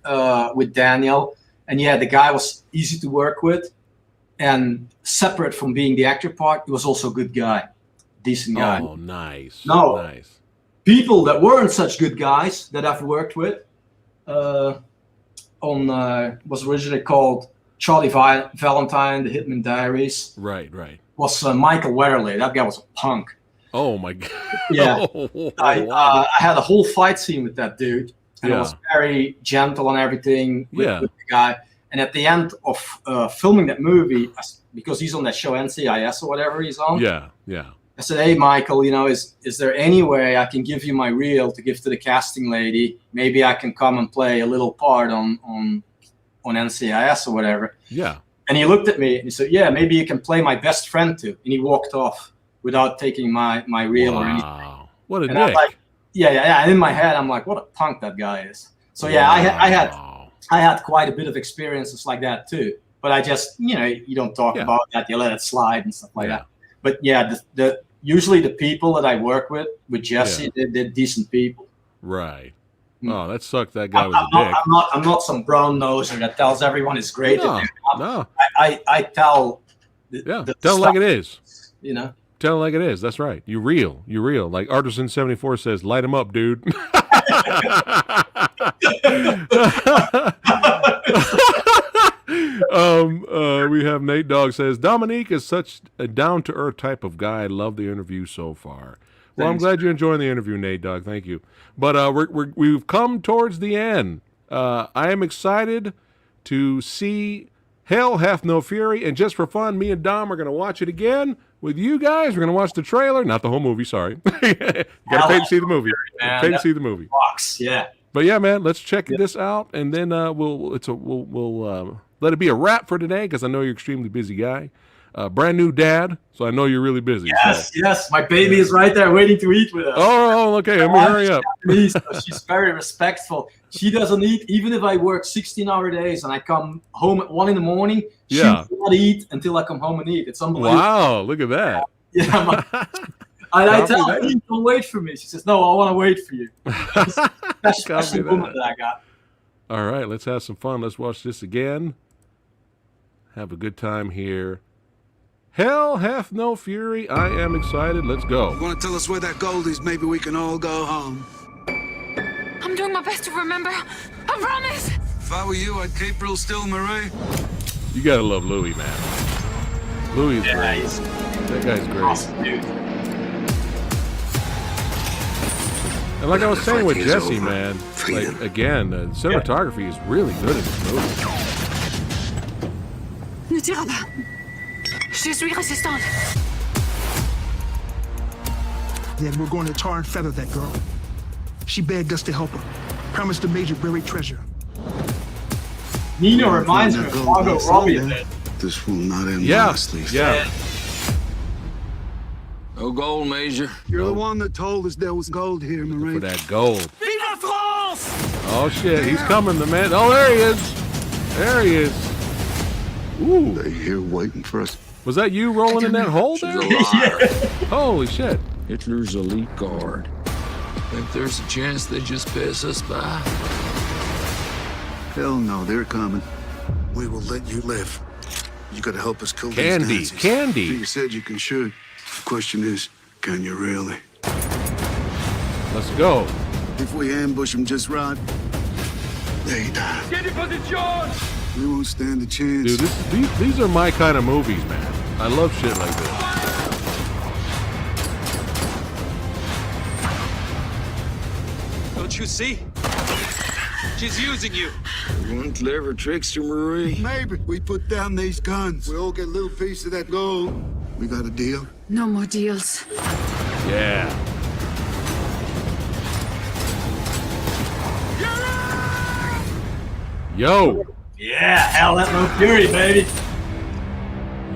with Daniel. And the guy was easy to work with. And separate from being the actor part, he was also a good guy. Decent guy. Oh, nice. Nice. People that weren't such good guys that I've worked with was originally called Charlie Valentine, The Hitman Diaries. Right. Was Michael Weatherly. That guy was a punk. Oh, my God. Yeah. I had a whole fight scene with that dude. And I was very gentle on everything with the guy. And at the end of filming that movie, because he's on that show NCIS or whatever he's on. Yeah. I said, hey, Michael, is there any way I can give you my reel to give to the casting lady? Maybe I can come and play a little part on NCIS or whatever. Yeah. And he looked at me and he said, yeah, maybe you can play my best friend too. And he walked off without taking my reel or anything. Wow. What a dick. I'm like, yeah. And in my head, I'm like, what a punk that guy is. So I had quite a bit of experiences like that too. But I just, you don't talk about that. You let it slide and stuff like that. But usually the people that I work with Jesse, they're decent people. Right. Oh, that sucked. That guy was a dick. I'm not some brown noser that tells everyone it's great. No. I tell. Tell it like it is. Tell it like it is. That's right. You real. Like Artisan74 says, light him up, dude. We have Nate Dogg says, Dominique is such a down-to-earth type of guy. I love the interview so far. Well, I'm glad you're enjoying the interview, Nate Dogg. Thank you. But we've come towards the end. I am excited to see Hell Hath No Fury. And just for fun, me and Dom are going to watch it again with you guys. We're going to watch the trailer. Not the whole movie, sorry. You got to pay to see the movie. Pay to see the movie. But yeah, man, let's check this out. And then we'll let it be a wrap for today because I know you're an extremely busy guy. Brand new dad, so I know you're really busy. Yes. My baby is right there waiting to eat with us. Oh, okay. Let me hurry up. She's very respectful. She doesn't eat, even if I work 16-hour days and I come home at 1 a.m, she will not eat until I come home and eat. It's unbelievable. Wow, look at that. I tell her, don't wait for me. She says, no, I want to wait for you. That's a special moment that I got. All right, let's have some fun. Let's watch this again. Have a good time here. Hell Hath No Fury. I am excited. Let's go. You want to tell us where that gold is? Maybe we can all go home. I'm doing my best to remember. I promise. If I were you, I'd keep real still, Marie. You gotta love Louis, man. Louis is great. That guy's great. Awesome, dude. And like I was saying with Fighting is Jesse, over. man, Freedom. like again, the cinematography is really good in this movie. Ne tire pas. Je suis résistante. Then we're going to tar and feather that girl. She begged us to help her. Promised the major buried treasure. Nina reminds me of Margot Robbie a bit. This will not end Yeah, nicely. yeah. No gold, Major. You're the one that told us there was gold here, For Marie. that gold. Oh shit, he's coming, the man. Oh, there he is. There he is. Ooh, They here waiting for us. was that you rolling in that hole She's there? a liar. Holy shit. Hitler's elite guard. Think there's a chance they just pass us by? Hell no, they're coming. We will let you live. You gotta help us kill Candy, these Nazis. candy. You said you can shoot. The question is, can you really? Let's go. If we ambush them just right, they die. We won't stand a chance. Dude, these are my kind of movies, man. I love shit like this. Don't you see? She's using you. One clever trickster, Marie. Maybe we put down these guns. We all get a little piece of that gold. We got a deal? No more deals. Yeah. Yo. Yeah, hell, that's no fury, baby.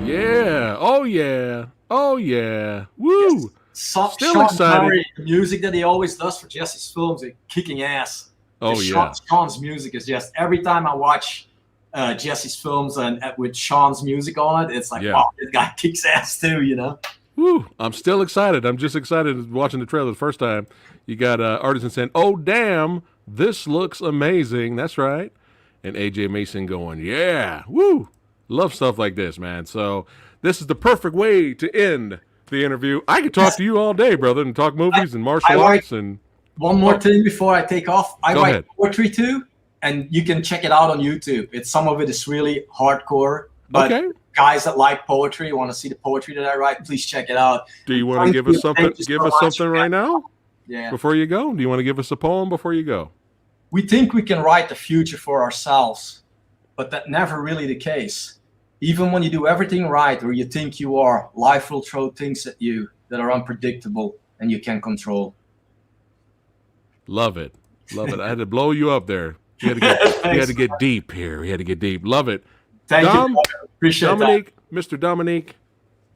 Yeah. Oh yeah. Oh yeah. Woo. Still Sean excited. Connery, the music that he always does for Jesse's films is kicking ass. Oh Just yeah. Sean's music is just every time I watch Jesse's films and with Sean's music on it, it's like, Yeah. wow, this guy kicks ass too, you know? Woo. I'm still excited. I'm just excited watching the trailer the first time. You got Artisan saying, "Oh damn, this looks amazing." That's right. And AJ Mason going, "Yeah, woo." Love stuff like this, man. So this is the perfect way to end the interview. I could talk to you all day, brother, and talk movies and martial like- arts and One more thing before I take off. I Go write ahead. poetry too, and you can check it out on YouTube. Some of it is really hardcore, but okay. guys that like poetry, want to see the poetry that I write, please check it out. Do you want to Thank give you. us something? Thank you Give so us much. something right now Yeah. before you go. Do you want to give us a poem before you go? We think we can write the future for ourselves, but that's never really the case. Even when you do everything right or you think you are, life will throw things at you that are unpredictable and you can't control. Love it. Love it. I had to blow you up there. You had to get, you had to get deep here. We had to get deep. Love it. Thank Dom, you. Brother. Appreciate Dominique, Mr. Dominique,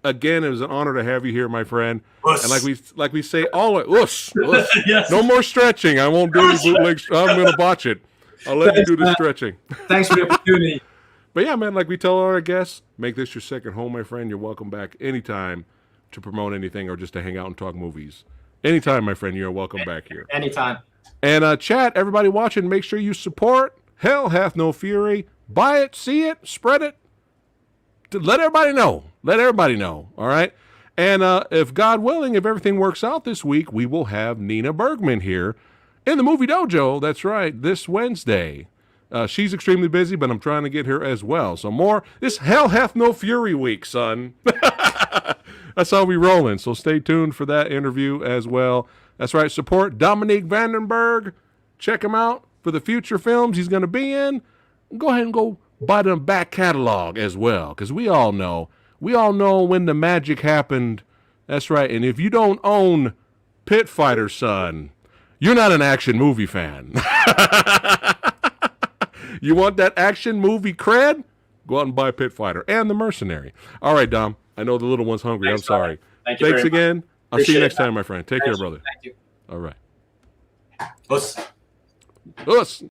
again, it was an honor to have you here, my friend. Uss. And like we say, all uss. that. Yes. No more stretching. I won't do any bootleg. I'm going to botch it. I'll let you do the stretching. Thanks for the opportunity. But yeah, man, like we tell our guests, make this your second home, my friend. You're welcome back anytime to promote anything or just to hang out and talk movies. Anytime, my friend, you're welcome back here. Anytime. And chat, everybody watching, make sure you support Hell Hath No Fury. Buy it, see it, spread it. Let everybody know. Let everybody know. All right. And if God willing, if everything works out this week, we will have Nina Bergman here in the Movie Dojo. That's right. This Wednesday. She's extremely busy, but I'm trying to get her as well. So more. This Hell Hath No Fury week, son. That's how we rolling. So stay tuned for that interview as well. That's right. Support Dominiquie Vandenberg. Check him out for the future films he's going to be in. Go ahead and go buy them back catalog as well, because we all know when the magic happened. That's right. And if you don't own Pit Fighter, son, you're not an action movie fan. You want that action movie cred? Go out and buy Pit Fighter and The Mercenary. All right, Dom. I know the little one's hungry. Thanks, I'm sorry. brother. Thank you Thanks very much. again. I'll see you Appreciate next that. time, my friend. Take care, brother. Thank you. All right. Uss. Us.